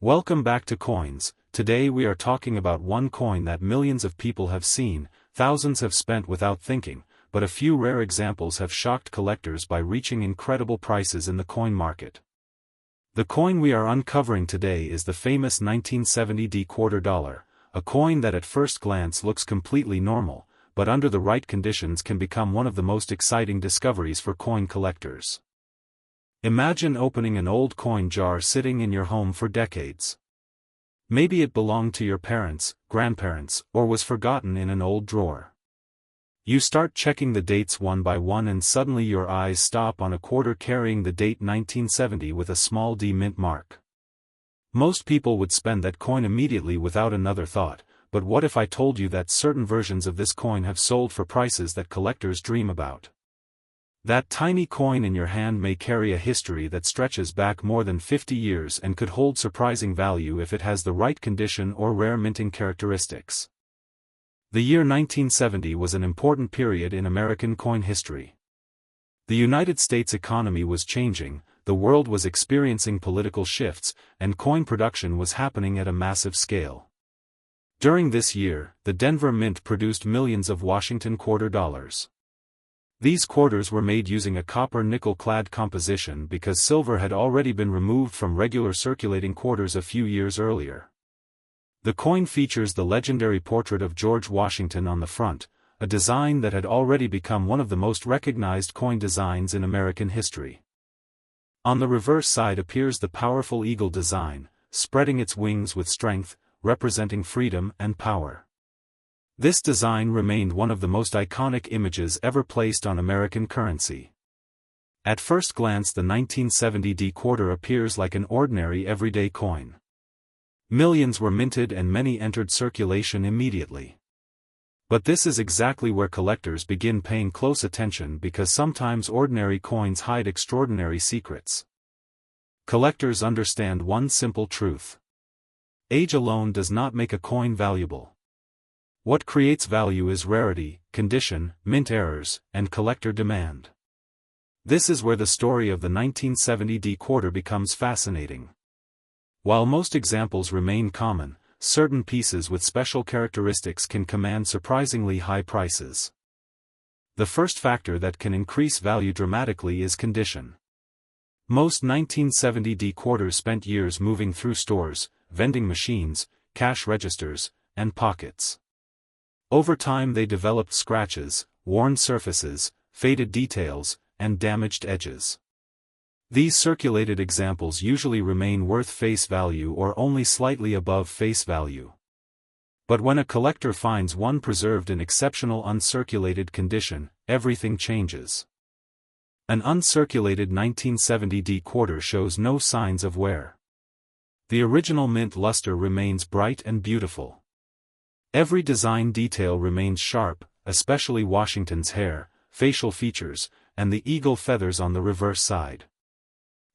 Welcome back to Coins. Today we are talking about one coin that millions of people have seen, thousands have spent without thinking, but a few rare examples have shocked collectors by reaching incredible prices in the coin market. The coin we are uncovering today is the famous 1970 quarter dollar, a coin that at first glance looks completely normal, but under the right conditions can become one of the most exciting discoveries for coin collectors. Imagine opening an old coin jar sitting in your home for decades. Maybe it belonged to your parents, grandparents, or was forgotten in an old drawer. You start checking the dates one by one and suddenly your eyes stop on a quarter carrying the date 1970 with a small D mint mark. Most people would spend that coin immediately without another thought, but what if I told you that certain versions of this coin have sold for prices that collectors dream about? That tiny coin in your hand may carry a history that stretches back more than 50 years and could hold surprising value if it has the right condition or rare minting characteristics. The year 1970 was an important period in American coin history. The United States economy was changing, the world was experiencing political shifts, and coin production was happening at a massive scale. During this year, the Denver Mint produced millions of Washington quarter dollars. These quarters were made using a copper-nickel-clad composition because silver had already been removed from regular circulating quarters a few years earlier. The coin features the legendary portrait of George Washington on the front, a design that had already become one of the most recognized coin designs in American history. On the reverse side appears the powerful eagle design, spreading its wings with strength, representing freedom and power. This design remained one of the most iconic images ever placed on American currency. At first glance, the 1970 quarter appears like an ordinary everyday coin. Millions were minted and many entered circulation immediately. But this is exactly where collectors begin paying close attention because sometimes ordinary coins hide extraordinary secrets. Collectors understand one simple truth. Age alone does not make a coin valuable. What creates value is rarity, condition, mint errors, and collector demand. This is where the story of the 1970 quarter becomes fascinating. While most examples remain common, certain pieces with special characteristics can command surprisingly high prices. The first factor that can increase value dramatically is condition. Most 1970 quarters spent years moving through stores, vending machines, cash registers, and pockets. Over time they developed scratches, worn surfaces, faded details, and damaged edges. These circulated examples usually remain worth face value or only slightly above face value. But when a collector finds one preserved in exceptional uncirculated condition, everything changes. An uncirculated 1970 quarter shows no signs of wear. The original mint luster remains bright and beautiful. Every design detail remains sharp, especially Washington's hair, facial features, and the eagle feathers on the reverse side.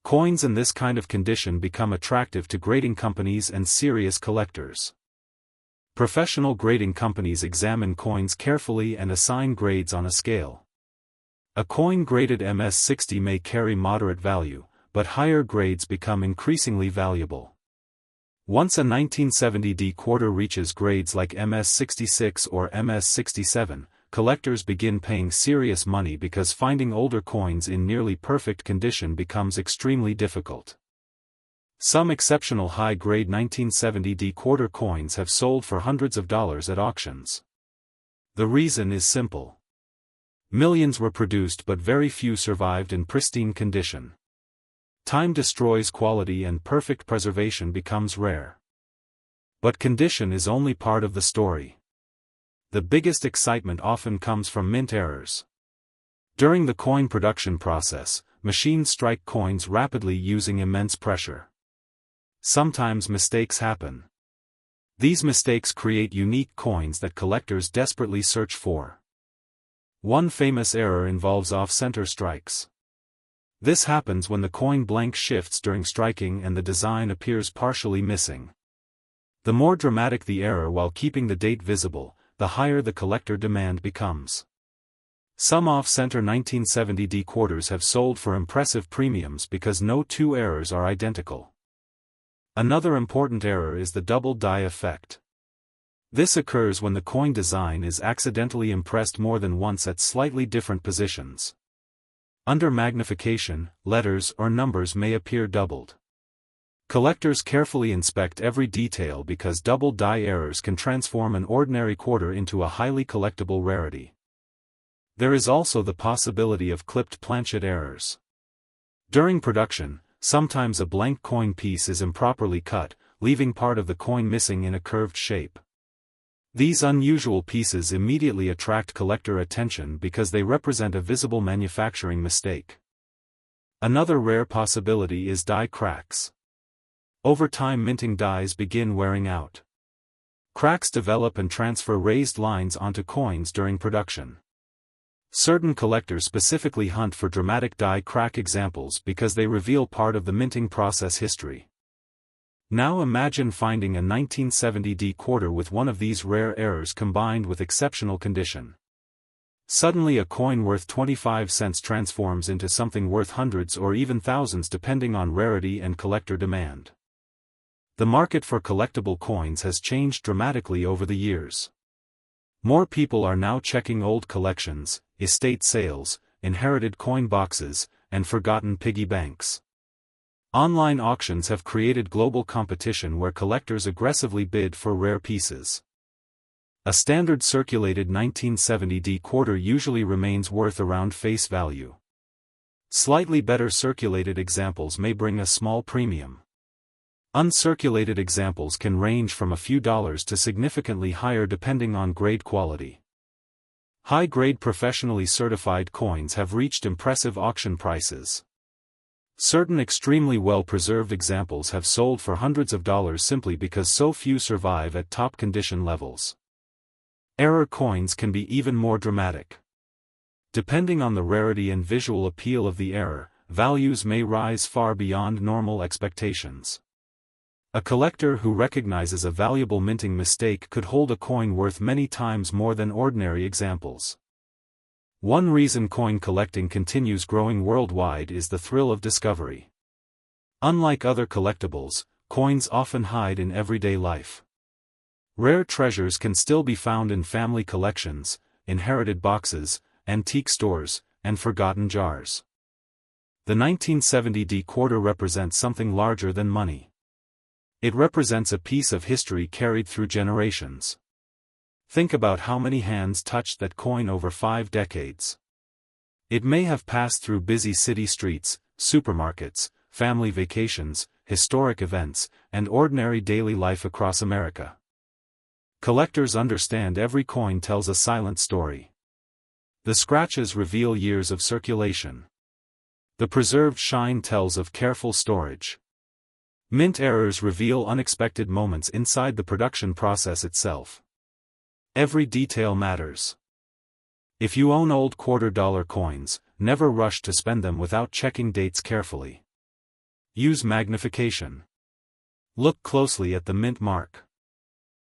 Coins in this kind of condition become attractive to grading companies and serious collectors. Professional grading companies examine coins carefully and assign grades on a scale. A coin graded MS-60 may carry moderate value, but higher grades become increasingly valuable. Once a 1970 quarter reaches grades like MS-66 or MS-67, collectors begin paying serious money because finding older coins in nearly perfect condition becomes extremely difficult. Some exceptional high-grade 1970 quarter coins have sold for hundreds of dollars at auctions. The reason is simple. Millions were produced but very few survived in pristine condition. Time destroys quality and perfect preservation becomes rare. But condition is only part of the story. The biggest excitement often comes from mint errors. During the coin production process, machines strike coins rapidly using immense pressure. Sometimes mistakes happen. These mistakes create unique coins that collectors desperately search for. One famous error involves off-center strikes. This happens when the coin blank shifts during striking and the design appears partially missing. The more dramatic the error while keeping the date visible, the higher the collector demand becomes. Some off-center 1970 quarters have sold for impressive premiums because no two errors are identical. Another important error is the double die effect. This occurs when the coin design is accidentally impressed more than once at slightly different positions. Under magnification, letters or numbers may appear doubled. Collectors carefully inspect every detail because double die errors can transform an ordinary quarter into a highly collectible rarity. There is also the possibility of clipped planchet errors. During production, sometimes a blank coin piece is improperly cut, leaving part of the coin missing in a curved shape. These unusual pieces immediately attract collector attention because they represent a visible manufacturing mistake. Another rare possibility is die cracks. Over time, minting dies begin wearing out. Cracks develop and transfer raised lines onto coins during production. Certain collectors specifically hunt for dramatic die crack examples because they reveal part of the minting process history. Now imagine finding a 1970 D quarter with one of these rare errors combined with exceptional condition. Suddenly a coin worth 25 cents transforms into something worth hundreds or even thousands depending on rarity and collector demand. The market for collectible coins has changed dramatically over the years. More people are now checking old collections, estate sales, inherited coin boxes, and forgotten piggy banks. Online auctions have created global competition where collectors aggressively bid for rare pieces. A standard circulated 1970 D quarter usually remains worth around face value. Slightly better circulated examples may bring a small premium. Uncirculated examples can range from a few dollars to significantly higher depending on grade quality. High-grade professionally certified coins have reached impressive auction prices. Certain extremely well-preserved examples have sold for hundreds of dollars simply because so few survive at top condition levels. Error coins can be even more dramatic. Depending on the rarity and visual appeal of the error, values may rise far beyond normal expectations. A collector who recognizes a valuable minting mistake could hold a coin worth many times more than ordinary examples. One reason coin collecting continues growing worldwide is the thrill of discovery. Unlike other collectibles, coins often hide in everyday life. Rare treasures can still be found in family collections, inherited boxes, antique stores, and forgotten jars. The 1970 D quarter represents something larger than money. It represents a piece of history carried through generations. Think about how many hands touched that coin over 5 decades. It may have passed through busy city streets, supermarkets, family vacations, historic events, and ordinary daily life across America. Collectors understand every coin tells a silent story. The scratches reveal years of circulation. The preserved shine tells of careful storage. Mint errors reveal unexpected moments inside the production process itself. Every detail matters. If you own old quarter-dollar coins, never rush to spend them without checking dates carefully. Use magnification. Look closely at the mint mark.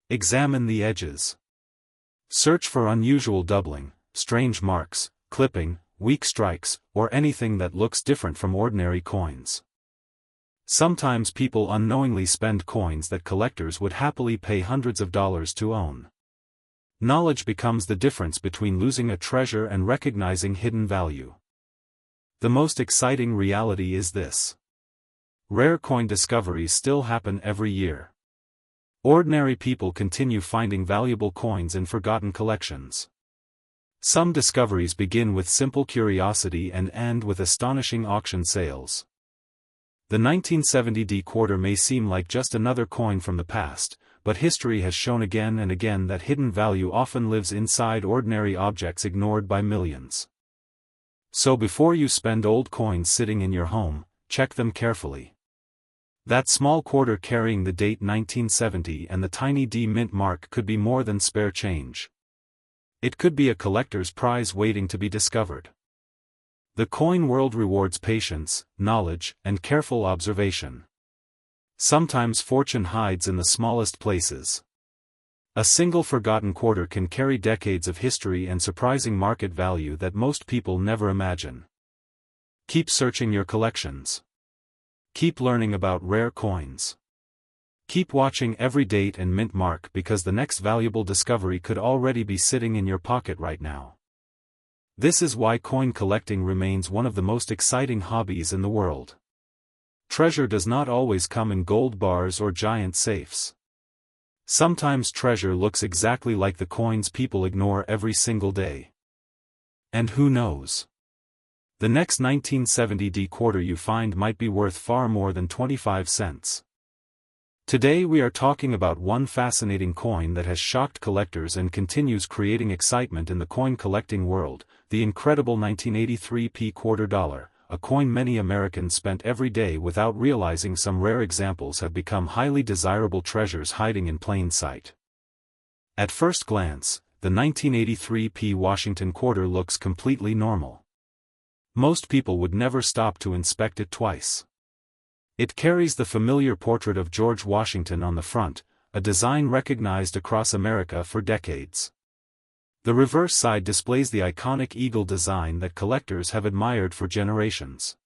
Examine the edges. Search for unusual doubling, strange marks, clipping, weak strikes, or anything that looks different from ordinary coins. Sometimes people unknowingly spend coins that collectors would happily pay hundreds of dollars to own. Knowledge becomes the difference between losing a treasure and recognizing hidden value. The most exciting reality is this. Rare coin discoveries still happen every year. Ordinary people continue finding valuable coins in forgotten collections. Some discoveries begin with simple curiosity and end with astonishing auction sales. The 1970 D quarter may seem like just another coin from the past, but history has shown again and again that hidden value often lives inside ordinary objects ignored by millions. So before you spend old coins sitting in your home, check them carefully. That small quarter carrying the date 1970 and the tiny D mint mark could be more than spare change. It could be a collector's prize waiting to be discovered. The coin world rewards patience, knowledge, and careful observation. Sometimes fortune hides in the smallest places. A single forgotten quarter can carry decades of history and surprising market value that most people never imagine. Keep searching your collections. Keep learning about rare coins. Keep watching every date and mint mark because the next valuable discovery could already be sitting in your pocket right now. This is why coin collecting remains one of the most exciting hobbies in the world. Treasure does not always come in gold bars or giant safes. Sometimes treasure looks exactly like the coins people ignore every single day. And who knows? The next 1970 quarter you find might be worth far more than 25 cents. Today we are talking about one fascinating coin that has shocked collectors and continues creating excitement in the coin collecting world, the incredible 1983 quarter dollar, a coin many Americans spent every day without realizing some rare examples have become highly desirable treasures hiding in plain sight. At first glance, the 1983 Washington quarter looks completely normal. Most people would never stop to inspect it twice. It carries the familiar portrait of George Washington on the front, a design recognized across America for decades. The reverse side displays the iconic eagle design that collectors have admired for generations.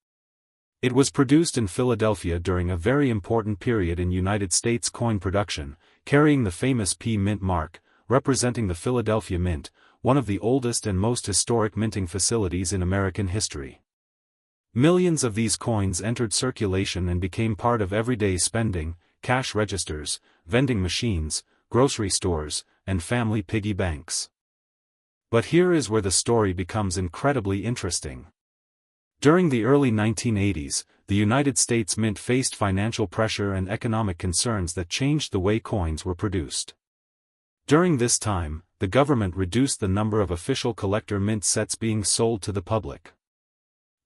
It was produced in Philadelphia during a very important period in United States coin production, carrying the famous P Mint mark, representing the Philadelphia Mint, one of the oldest and most historic minting facilities in American history. Millions of these coins entered circulation and became part of everyday spending, cash registers, vending machines, grocery stores, and family piggy banks. But here is where the story becomes incredibly interesting. During the early 1980s, the United States Mint faced financial pressure and economic concerns that changed the way coins were produced. During this time, the government reduced the number of official collector mint sets being sold to the public.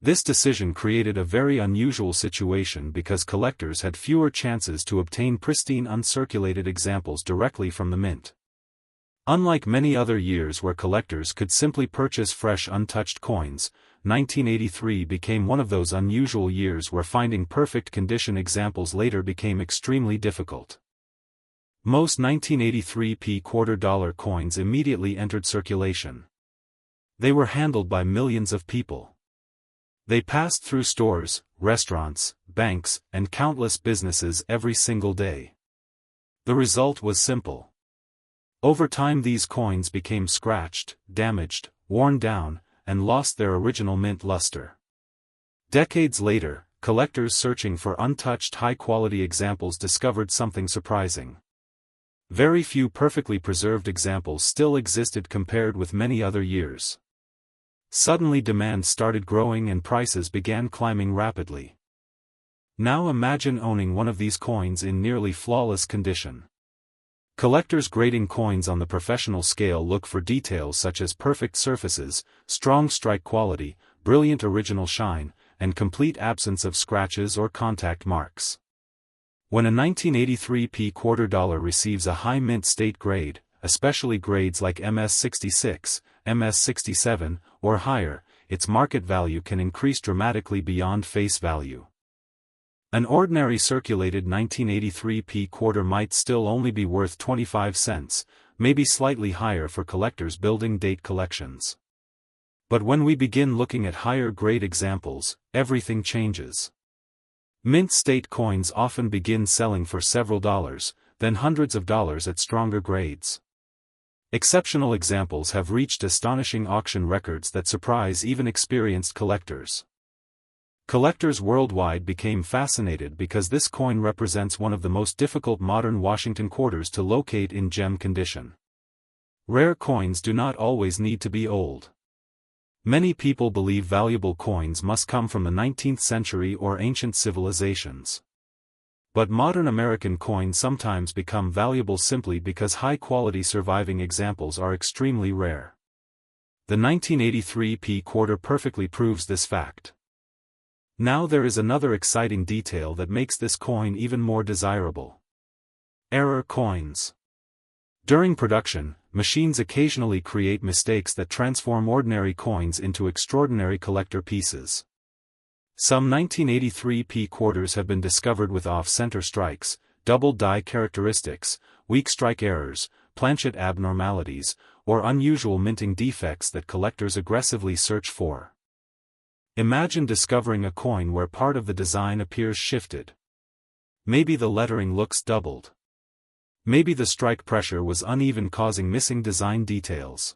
This decision created a very unusual situation because collectors had fewer chances to obtain pristine uncirculated examples directly from the mint. Unlike many other years where collectors could simply purchase fresh untouched coins, 1983 became one of those unusual years where finding perfect condition examples later became extremely difficult. Most 1983 quarter dollar coins immediately entered circulation. They were handled by millions of people. They passed through stores, restaurants, banks, and countless businesses every single day. The result was simple. Over time these coins became scratched, damaged, worn down, and lost their original mint luster. Decades later, collectors searching for untouched high-quality examples discovered something surprising. Very few perfectly preserved examples still existed compared with many other years. Suddenly demand started growing and prices began climbing rapidly. Now imagine owning one of these coins in nearly flawless condition. Collectors grading coins on the professional scale look for details such as perfect surfaces, strong strike quality, brilliant original shine, and complete absence of scratches or contact marks. When a 1983 quarter dollar receives a high mint state grade, especially grades like MS66, MS67, or higher, its market value can increase dramatically beyond face value. An ordinary circulated 1983 quarter might still only be worth 25 cents, maybe slightly higher for collectors building date collections. But when we begin looking at higher grade examples, everything changes. Mint state coins often begin selling for several dollars, then hundreds of dollars at stronger grades. Exceptional examples have reached astonishing auction records that surprise even experienced collectors. Collectors worldwide became fascinated because this coin represents one of the most difficult modern Washington quarters to locate in gem condition. Rare coins do not always need to be old. Many people believe valuable coins must come from the 19th century or ancient civilizations. But modern American coins sometimes become valuable simply because high-quality surviving examples are extremely rare. The 1983 quarter perfectly proves this fact. Now there is another exciting detail that makes this coin even more desirable. Error coins. During production, machines occasionally create mistakes that transform ordinary coins into extraordinary collector pieces. Some 1983 quarters have been discovered with off-center strikes, double die characteristics, weak strike errors, planchet abnormalities, or unusual minting defects that collectors aggressively search for. Imagine discovering a coin where part of the design appears shifted. Maybe the lettering looks doubled. Maybe the strike pressure was uneven, causing missing design details.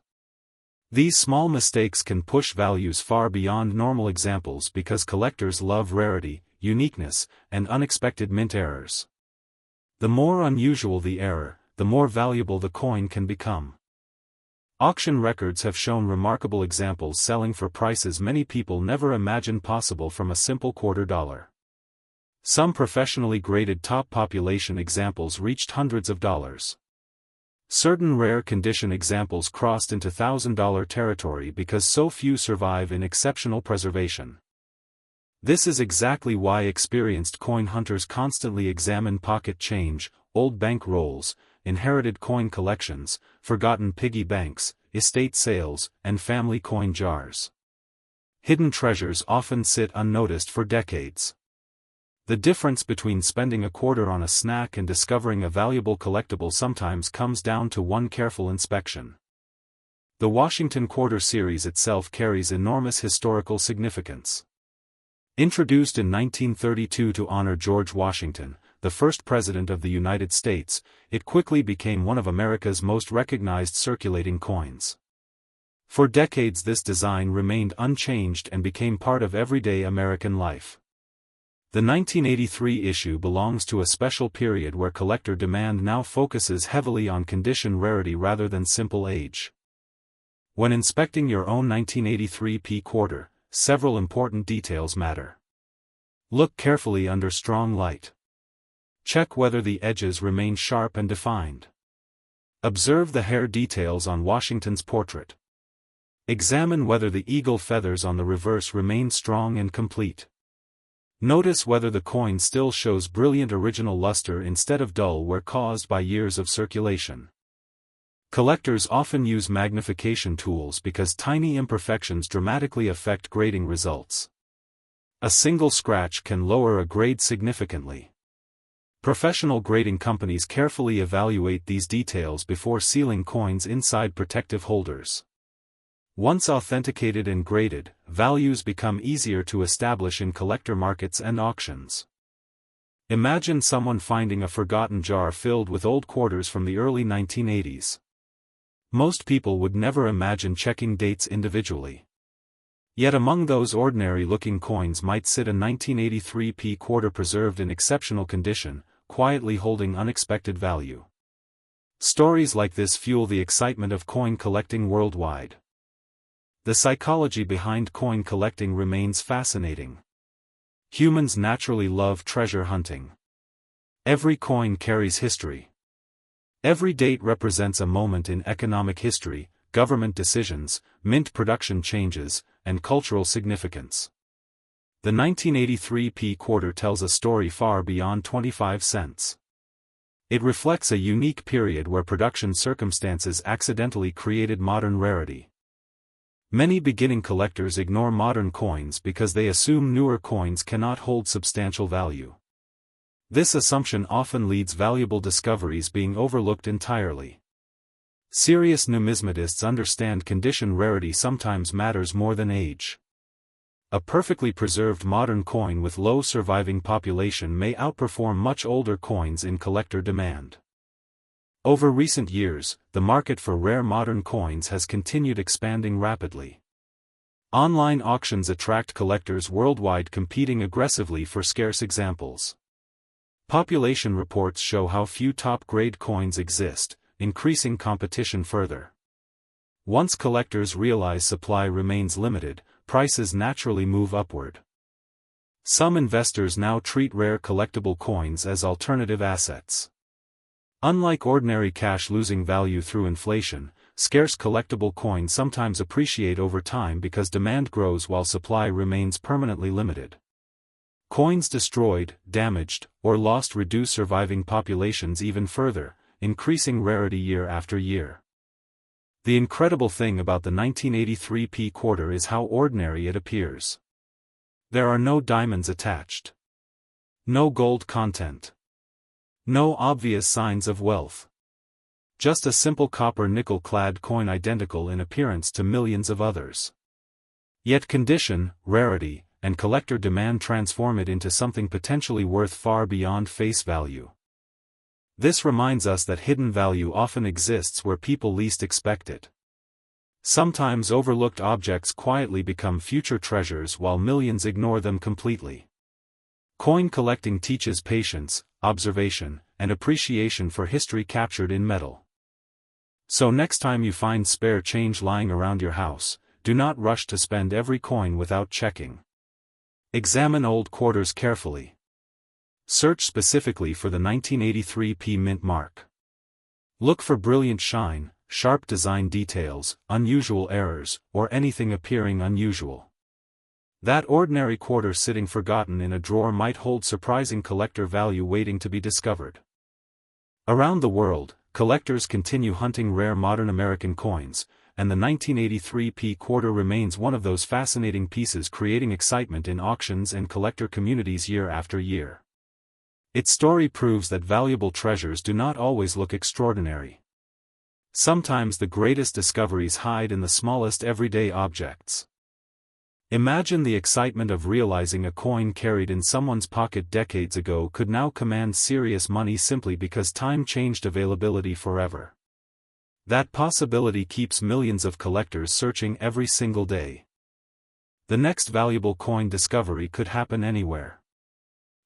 These small mistakes can push values far beyond normal examples because collectors love rarity, uniqueness, and unexpected mint errors. The more unusual the error, the more valuable the coin can become. Auction records have shown remarkable examples selling for prices many people never imagined possible from a simple $0.25. Some professionally graded top population examples reached hundreds of dollars. Certain rare condition examples crossed into $1,000 territory because so few survive in exceptional preservation. This is exactly why experienced coin hunters constantly examine pocket change, old bank rolls, inherited coin collections, forgotten piggy banks, estate sales, and family coin jars. Hidden treasures often sit unnoticed for decades. The difference between spending a quarter on a snack and discovering a valuable collectible sometimes comes down to one careful inspection. The Washington Quarter series itself carries enormous historical significance. Introduced in 1932 to honor George Washington, the first President of the United States, it quickly became one of America's most recognized circulating coins. For decades this design remained unchanged and became part of everyday American life. The 1983 issue belongs to a special period where collector demand now focuses heavily on condition rarity rather than simple age. When inspecting your own 1983 P quarter, several important details matter. Look carefully under strong light. Check whether the edges remain sharp and defined. Observe the hair details on Washington's portrait. Examine whether the eagle feathers on the reverse remain strong and complete. Notice whether the coin still shows brilliant original luster instead of dull wear caused by years of circulation. Collectors often use magnification tools because tiny imperfections dramatically affect grading results. A single scratch can lower a grade significantly. Professional grading companies carefully evaluate these details before sealing coins inside protective holders. Once authenticated and graded, values become easier to establish in collector markets and auctions. Imagine someone finding a forgotten jar filled with old quarters from the early 1980s. Most people would never imagine checking dates individually. Yet among those ordinary-looking coins might sit a 1983 P quarter preserved in exceptional condition, quietly holding unexpected value. Stories like this fuel the excitement of coin collecting worldwide. The psychology behind coin collecting remains fascinating. Humans naturally love treasure hunting. Every coin carries history. Every date represents a moment in economic history, government decisions, mint production changes, and cultural significance. The 1983 P quarter tells a story far beyond 25 cents. It reflects a unique period where production circumstances accidentally created modern rarity. Many beginning collectors ignore modern coins because they assume newer coins cannot hold substantial value. This assumption often leads valuable discoveries being overlooked entirely. Serious numismatists understand condition rarity sometimes matters more than age. A perfectly preserved modern coin with low surviving population may outperform much older coins in collector demand. Over recent years, the market for rare modern coins has continued expanding rapidly. Online auctions attract collectors worldwide competing aggressively for scarce examples. Population reports show how few top-grade coins exist, increasing competition further. Once collectors realize supply remains limited, prices naturally move upward. Some investors now treat rare collectible coins as alternative assets. Unlike ordinary cash losing value through inflation, scarce collectible coins sometimes appreciate over time because demand grows while supply remains permanently limited. Coins destroyed, damaged, or lost reduce surviving populations even further, increasing rarity year after year. The incredible thing about the 1983 P quarter is how ordinary it appears. There are no diamonds attached. No gold content. No obvious signs of wealth. Just a simple copper nickel-clad coin identical in appearance to millions of others. Yet condition, rarity, and collector demand transform it into something potentially worth far beyond face value. This reminds us that hidden value often exists where people least expect it. Sometimes overlooked objects quietly become future treasures while millions ignore them completely. Coin collecting teaches patience, observation, and appreciation for history captured in metal. So next time you find spare change lying around your house, do not rush to spend every coin without checking. Examine old quarters carefully. Search specifically for the 1983p mint mark. Look for brilliant shine, sharp design details, unusual errors, or anything appearing unusual. That ordinary quarter sitting forgotten in a drawer might hold surprising collector value waiting to be discovered. Around the world, collectors continue hunting rare modern American coins, and the 1983p quarter remains one of those fascinating pieces creating excitement in auctions and collector communities year after year. Its story proves that valuable treasures do not always look extraordinary. Sometimes the greatest discoveries hide in the smallest everyday objects. Imagine the excitement of realizing a coin carried in someone's pocket decades ago could now command serious money simply because time changed availability forever. That possibility keeps millions of collectors searching every single day. The next valuable coin discovery could happen anywhere.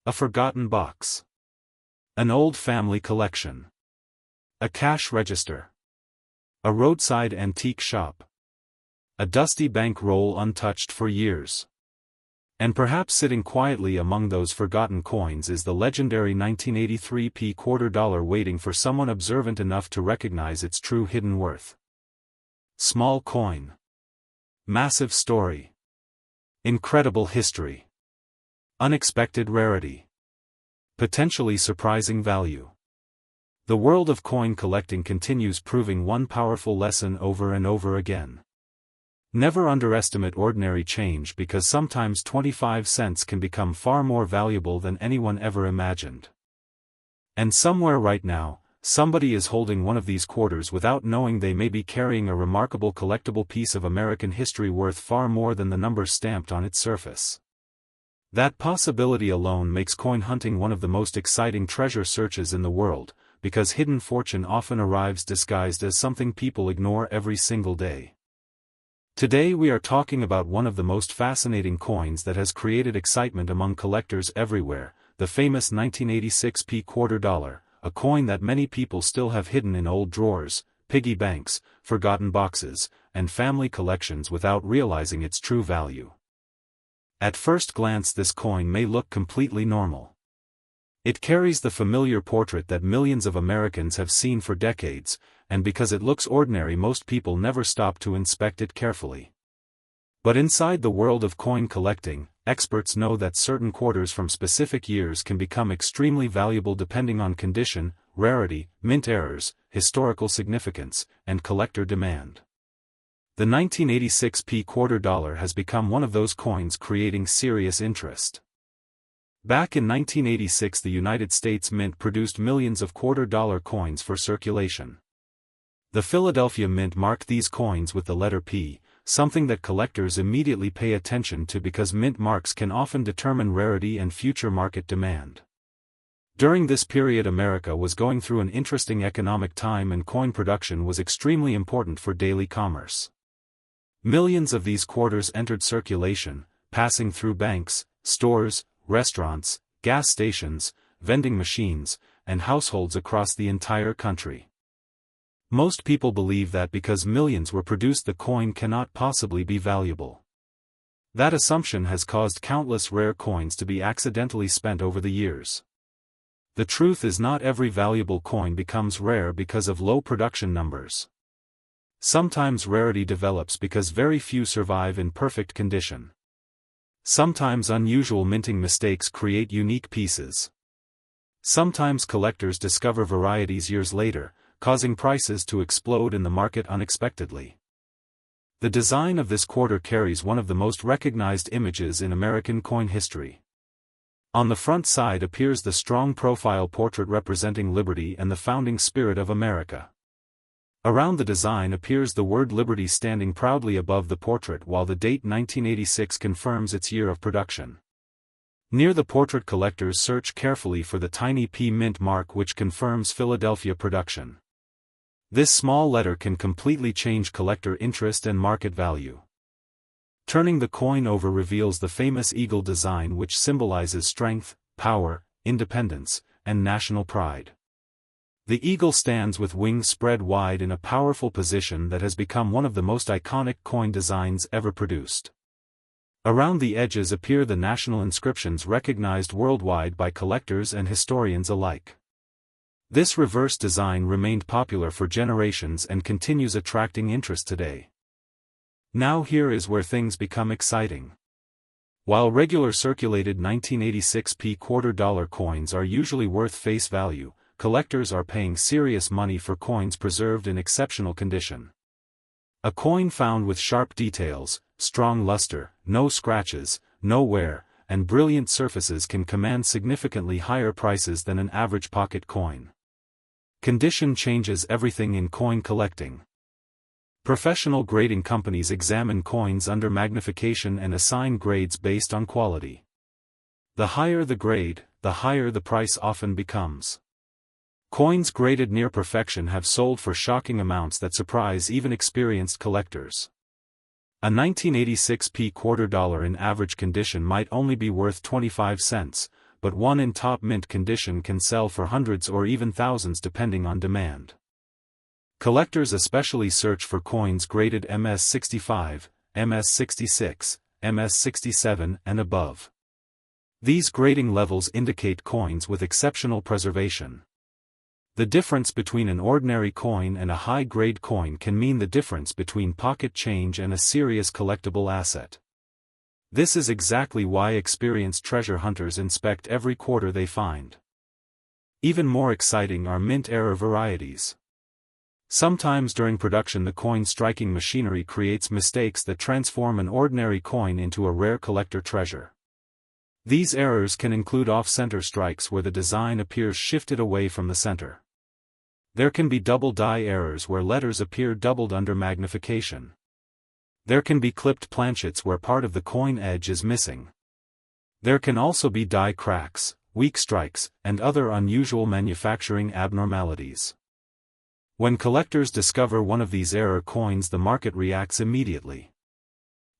A forgotten box. An old family collection. A cash register. A roadside antique shop. A dusty bank roll untouched for years. And perhaps sitting quietly among those forgotten coins is the legendary 1983p quarter dollar waiting for someone observant enough to recognize its true hidden worth. Small coin. Massive story. Incredible history. Unexpected rarity. Potentially surprising value. The world of coin collecting continues proving one powerful lesson over and over again. Never underestimate ordinary change because sometimes 25 cents can become far more valuable than anyone ever imagined. And somewhere right now, somebody is holding one of these quarters without knowing they may be carrying a remarkable collectible piece of American history worth far more than the number stamped on its surface. That possibility alone makes coin hunting one of the most exciting treasure searches in the world, because hidden fortune often arrives disguised as something people ignore every single day. Today we are talking about one of the most fascinating coins that has created excitement among collectors everywhere, the famous 1986p quarter dollar, a coin that many people still have hidden in old drawers, piggy banks, forgotten boxes, and family collections without realizing its true value. At first glance this coin may look completely normal. It carries the familiar portrait that millions of Americans have seen for decades, and because it looks ordinary most people never stop to inspect it carefully. But inside the world of coin collecting, experts know that certain quarters from specific years can become extremely valuable depending on condition, rarity, mint errors, historical significance, and collector demand. The 1986p quarter dollar has become one of those coins creating serious interest. Back in 1986 the United States Mint produced millions of quarter dollar coins for circulation. The Philadelphia Mint marked these coins with the letter P, something that collectors immediately pay attention to because mint marks can often determine rarity and future market demand. During this period America was going through an interesting economic time and coin production was extremely important for daily commerce. Millions of these quarters entered circulation, passing through banks, stores, restaurants, gas stations, vending machines, and households across the entire country. Most people believe that because millions were produced the coin cannot possibly be valuable. That assumption has caused countless rare coins to be accidentally spent over the years. The truth is not every valuable coin becomes rare because of low production numbers. Sometimes rarity develops because very few survive in perfect condition. Sometimes unusual minting mistakes create unique pieces. Sometimes collectors discover varieties years later, causing prices to explode in the market unexpectedly. The design of this quarter carries one of the most recognized images in American coin history. On the front side appears the strong profile portrait representing liberty and the founding spirit of America. Around the design appears the word Liberty standing proudly above the portrait, while the date 1986 confirms its year of production. Near the portrait, collectors search carefully for the tiny P mint mark, which confirms Philadelphia production. This small letter can completely change collector interest and market value. Turning the coin over reveals the famous eagle design, which symbolizes strength, power, independence, and national pride. The eagle stands with wings spread wide in a powerful position that has become one of the most iconic coin designs ever produced. Around the edges appear the national inscriptions recognized worldwide by collectors and historians alike. This reverse design remained popular for generations and continues attracting interest today. Now here is where things become exciting. While regular circulated 1986 $quarter coins are usually worth face value, collectors are paying serious money for coins preserved in exceptional condition. A coin found with sharp details, strong luster, no scratches, no wear, and brilliant surfaces can command significantly higher prices than an average pocket coin. Condition changes everything in coin collecting. Professional grading companies examine coins under magnification and assign grades based on quality. The higher the grade, the higher the price often becomes. Coins graded near perfection have sold for shocking amounts that surprise even experienced collectors. A 1986 $quarter in average condition might only be worth 25 cents, but one in top mint condition can sell for hundreds or even thousands depending on demand. Collectors especially search for coins graded MS-65, MS-66, MS-67 and above. These grading levels indicate coins with exceptional preservation. The difference between an ordinary coin and a high-grade coin can mean the difference between pocket change and a serious collectible asset. This is exactly why experienced treasure hunters inspect every quarter they find. Even more exciting are mint error varieties. Sometimes during production the coin striking machinery creates mistakes that transform an ordinary coin into a rare collector treasure. These errors can include off-center strikes where the design appears shifted away from the center. There can be double die errors where letters appear doubled under magnification. There can be clipped planchets where part of the coin edge is missing. There can also be die cracks, weak strikes, and other unusual manufacturing abnormalities. When collectors discover one of these error coins, the market reacts immediately.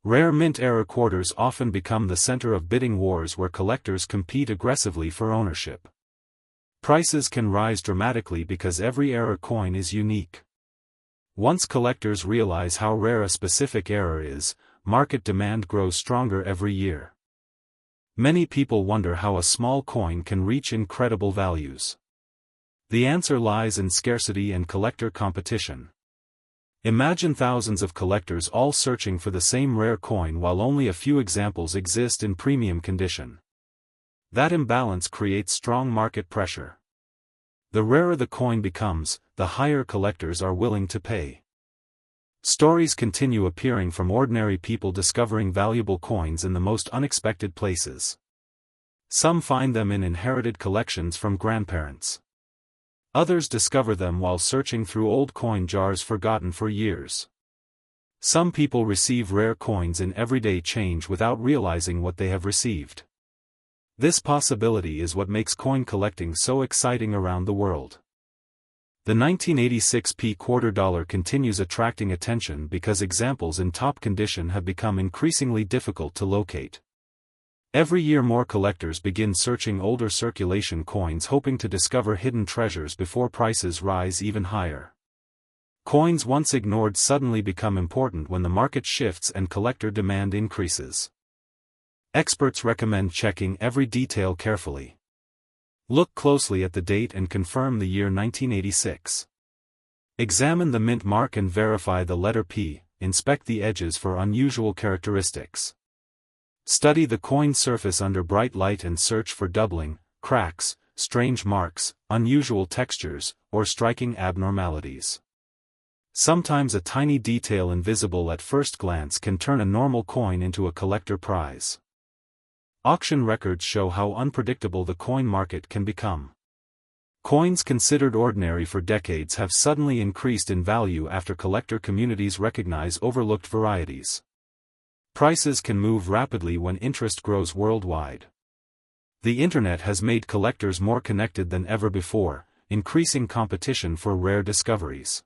Rare mint error quarters often become the center of bidding wars where collectors compete aggressively for ownership. Prices can rise dramatically because every error coin is unique. Once collectors realize how rare a specific error is, market demand grows stronger every year. Many people wonder how a small coin can reach incredible values. The answer lies in scarcity and collector competition. Imagine thousands of collectors all searching for the same rare coin while only a few examples exist in premium condition. That imbalance creates strong market pressure. The rarer the coin becomes, the higher collectors are willing to pay. Stories continue appearing from ordinary people discovering valuable coins in the most unexpected places. Some find them in inherited collections from grandparents. Others discover them while searching through old coin jars forgotten for years. Some people receive rare coins in everyday change without realizing what they have received. This possibility is what makes coin collecting so exciting around the world. The 1986 $quarter continues attracting attention because examples in top condition have become increasingly difficult to locate. Every year more collectors begin searching older circulation coins hoping to discover hidden treasures before prices rise even higher. Coins once ignored suddenly become important when the market shifts and collector demand increases. Experts recommend checking every detail carefully. Look closely at the date and confirm the year 1986. Examine the mint mark and verify the letter P, inspect the edges for unusual characteristics. Study the coin surface under bright light and search for doubling, cracks, strange marks, unusual textures, or striking abnormalities. Sometimes a tiny detail invisible at first glance can turn a normal coin into a collector prize. Auction records show how unpredictable the coin market can become. Coins considered ordinary for decades have suddenly increased in value after collector communities recognize overlooked varieties. Prices can move rapidly when interest grows worldwide. The internet has made collectors more connected than ever before, increasing competition for rare discoveries.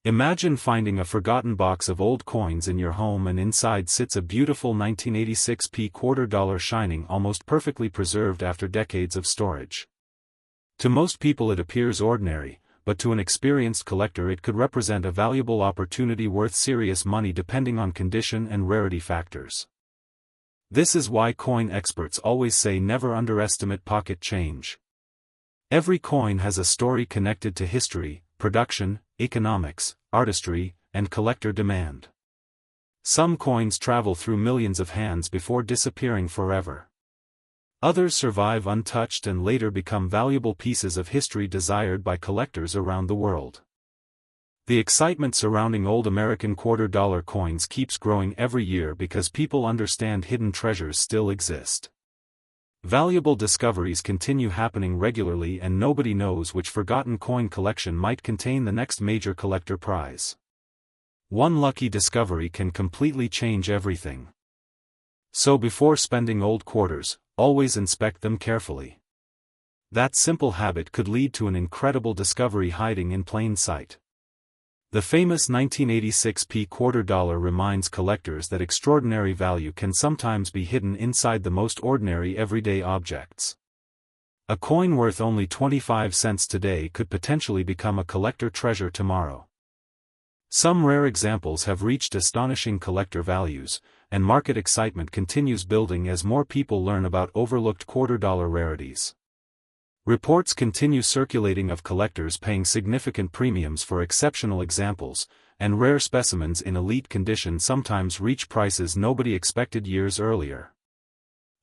Imagine finding a forgotten box of old coins in your home, and inside sits a beautiful 1986 $quarter shining almost perfectly preserved after decades of storage. To most people it appears ordinary, but to an experienced collector it could represent a valuable opportunity worth serious money depending on condition and rarity factors. This is why coin experts always say never underestimate pocket change. Every coin has a story connected to history, production, economics, artistry, and collector demand. Some coins travel through millions of hands before disappearing forever. Others survive untouched and later become valuable pieces of history desired by collectors around the world. The excitement surrounding old American $quarter coins keeps growing every year because people understand hidden treasures still exist. Valuable discoveries continue happening regularly, and nobody knows which forgotten coin collection might contain the next major collector prize. One lucky discovery can completely change everything. So before spending old quarters, always inspect them carefully. That simple habit could lead to an incredible discovery hiding in plain sight. The famous 1986 $quarter reminds collectors that extraordinary value can sometimes be hidden inside the most ordinary everyday objects. A coin worth only 25 cents today could potentially become a collector treasure tomorrow. Some rare examples have reached astonishing collector values, and market excitement continues building as more people learn about overlooked $quarter rarities. Reports continue circulating of collectors paying significant premiums for exceptional examples, and rare specimens in elite condition sometimes reach prices nobody expected years earlier.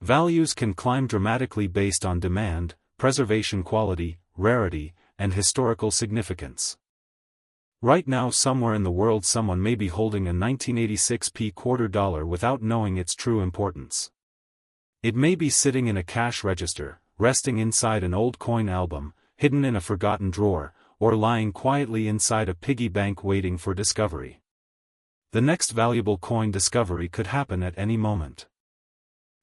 Values can climb dramatically based on demand, preservation quality, rarity, and historical significance. Right now, somewhere in the world, someone may be holding a 1986 $quarter without knowing its true importance. It may be sitting in a cash register, resting inside an old coin album, hidden in a forgotten drawer, or lying quietly inside a piggy bank waiting for discovery. The next valuable coin discovery could happen at any moment.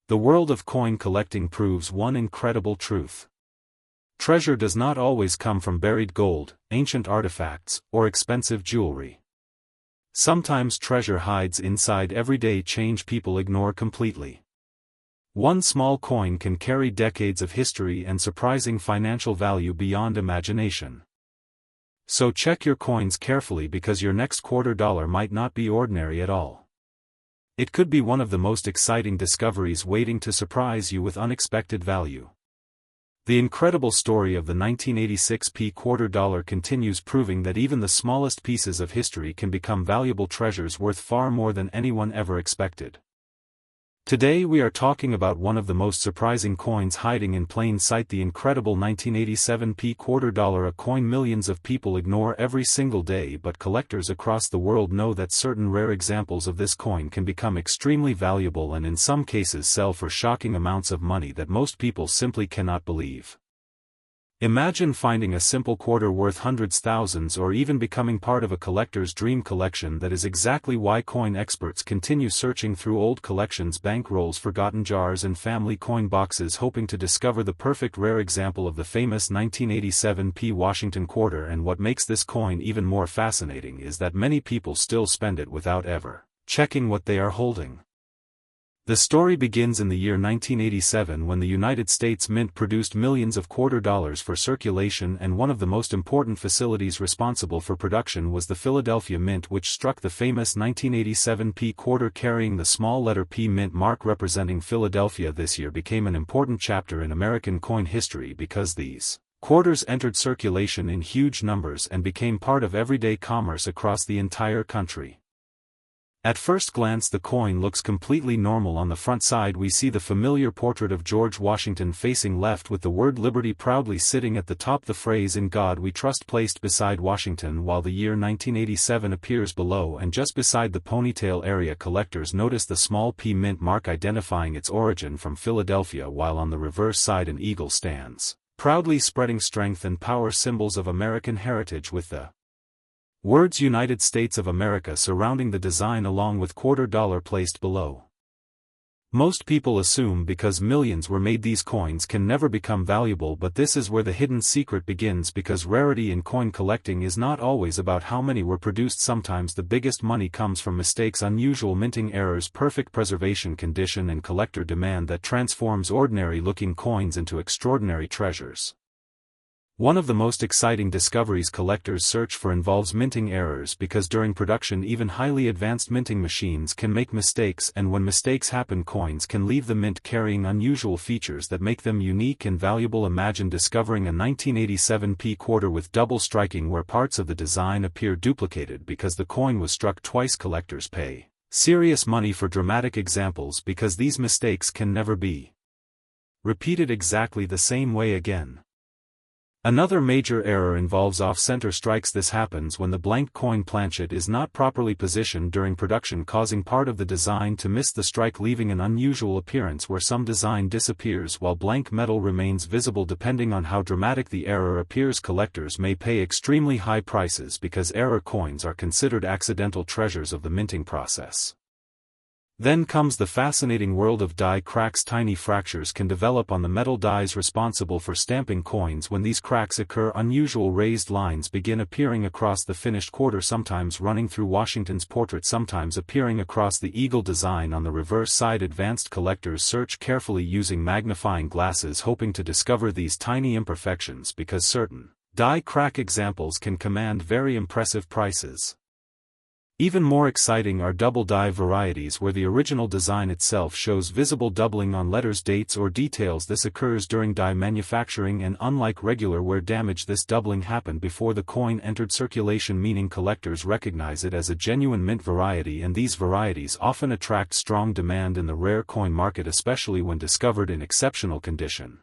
The world of coin collecting proves one incredible truth. Treasure does not always come from buried gold, ancient artifacts, or expensive jewelry. Sometimes treasure hides inside everyday change people ignore completely. One small coin can carry decades of history and surprising financial value beyond imagination. So check your coins carefully, because your next $quarter might not be ordinary at all. It could be one of the most exciting discoveries waiting to surprise you with unexpected value. The incredible story of the 1986 $quarter continues, proving that even the smallest pieces of history can become valuable treasures worth far more than anyone ever expected. Today we are talking about one of the most surprising coins hiding in plain sight, the incredible 1987 $quarter, a coin millions of people ignore every single day, but collectors across the world know that certain rare examples of this coin can become extremely valuable and in some cases sell for shocking amounts of money that most people simply cannot believe. Imagine finding a simple quarter worth hundreds, thousands, or even becoming part of a collector's dream collection. That is exactly why coin experts continue searching through old collections, bank rolls, forgotten jars, and family coin boxes, hoping to discover the perfect rare example of the famous 1987 Washington quarter. And what makes this coin even more fascinating is that many people still spend it without ever checking what they are holding. The story begins in the year 1987 when the United States Mint produced millions of $quarter for circulation, and one of the most important facilities responsible for production was the Philadelphia Mint, which struck the famous 1987 quarter carrying the small letter P mint mark representing Philadelphia. This year became an important chapter in American coin history because these quarters entered circulation in huge numbers and became part of everyday commerce across the entire country. At first glance the coin looks completely normal. On the front side we see the familiar portrait of George Washington facing left with the word Liberty proudly sitting at the top, the phrase "In God We Trust" placed beside Washington, while the year 1987 appears below, and just beside the ponytail area collectors notice the small P mint mark identifying its origin from Philadelphia, while on the reverse side an eagle stands, proudly spreading strength and power, symbols of American heritage, with the words United States of America surrounding the design along with $quarter placed below. Most people assume because millions were made these coins can never become valuable, but this is where the hidden secret begins, because rarity in coin collecting is not always about how many were produced. Sometimes the biggest money comes from mistakes, unusual minting errors, perfect preservation condition, and collector demand that transforms ordinary-looking coins into extraordinary treasures. One of the most exciting discoveries collectors search for involves minting errors, because during production even highly advanced minting machines can make mistakes, and when mistakes happen, coins can leave the mint carrying unusual features that make them unique and valuable. Imagine discovering a 1987 quarter with double striking where parts of the design appear duplicated because the coin was struck twice. Collectors pay serious money for dramatic examples because these mistakes can never be repeated exactly the same way again. Another major error involves off-center strikes. This happens when the blank coin planchet is not properly positioned during production, causing part of the design to miss the strike, leaving an unusual appearance where some design disappears while blank metal remains visible. Depending on how dramatic the error appears, collectors may pay extremely high prices because error coins are considered accidental treasures of the minting process. Then comes the fascinating world of die cracks. Tiny fractures can develop on the metal dies responsible for stamping coins. When these cracks occur, unusual raised lines begin appearing across the finished quarter, sometimes running through Washington's portrait, sometimes appearing across the eagle design on the reverse side. Advanced collectors search carefully using magnifying glasses, hoping to discover these tiny imperfections because certain die crack examples can command very impressive prices. Even more exciting are double die varieties, where the original design itself shows visible doubling on letters, dates, or details. This occurs during die manufacturing, and unlike regular wear damage, this doubling happened before the coin entered circulation, meaning collectors recognize it as a genuine mint variety, and these varieties often attract strong demand in the rare coin market, especially when discovered in exceptional condition.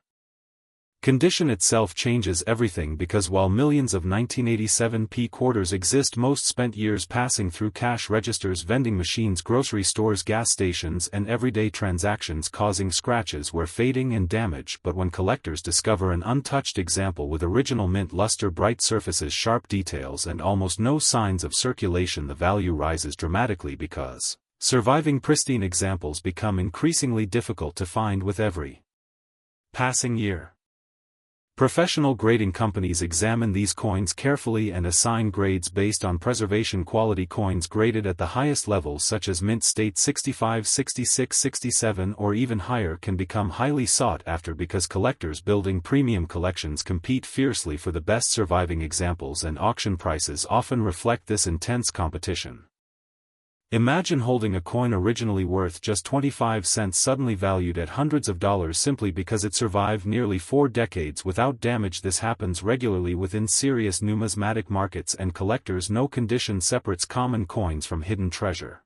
Condition itself changes everything, because while millions of 1987 quarters exist, most spent years passing through cash registers, vending machines, grocery stores, gas stations, and everyday transactions, causing scratches, wear, fading, and damage. But when collectors discover an untouched example with original mint luster, bright surfaces, sharp details, and almost no signs of circulation, the value rises dramatically, because surviving pristine examples become increasingly difficult to find with every passing year. Professional grading companies examine these coins carefully and assign grades based on preservation quality. Coins graded at the highest levels, such as mint state 65, 66, 67, or even higher, can become highly sought after because collectors building premium collections compete fiercely for the best surviving examples, and auction prices often reflect this intense competition. Imagine holding a coin originally worth just 25 cents suddenly valued at hundreds of dollars simply because it survived nearly 4 decades without damage. This happens regularly within serious numismatic markets, and collectors know condition separates common coins from hidden treasure.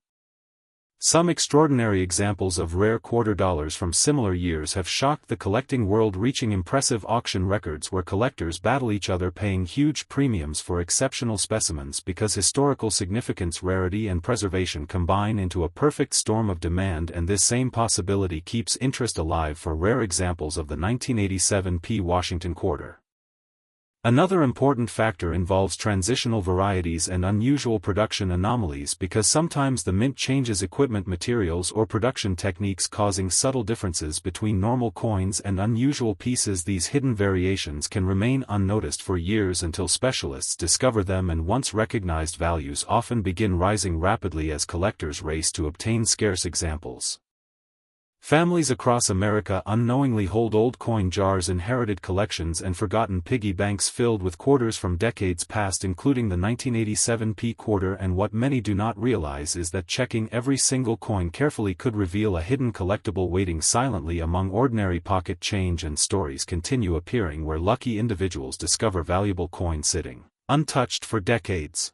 Some extraordinary examples of rare quarter dollars from similar years have shocked the collecting world, reaching impressive auction records where collectors battle each other, paying huge premiums for exceptional specimens because historical significance, rarity, and preservation combine into a perfect storm of demand, and this same possibility keeps interest alive for rare examples of the 1987 Washington quarter. Another important factor involves transitional varieties and unusual production anomalies, because sometimes the mint changes equipment, materials, or production techniques, causing subtle differences between normal coins and unusual pieces. These hidden variations can remain unnoticed for years until specialists discover them, and once recognized, values often begin rising rapidly as collectors race to obtain scarce examples. Families across America unknowingly hold old coin jars, inherited collections, and forgotten piggy banks filled with quarters from decades past, including the 1987 quarter. And what many do not realize is that checking every single coin carefully could reveal a hidden collectible waiting silently among ordinary pocket change, and stories continue appearing where lucky individuals discover valuable coins sitting untouched for decades.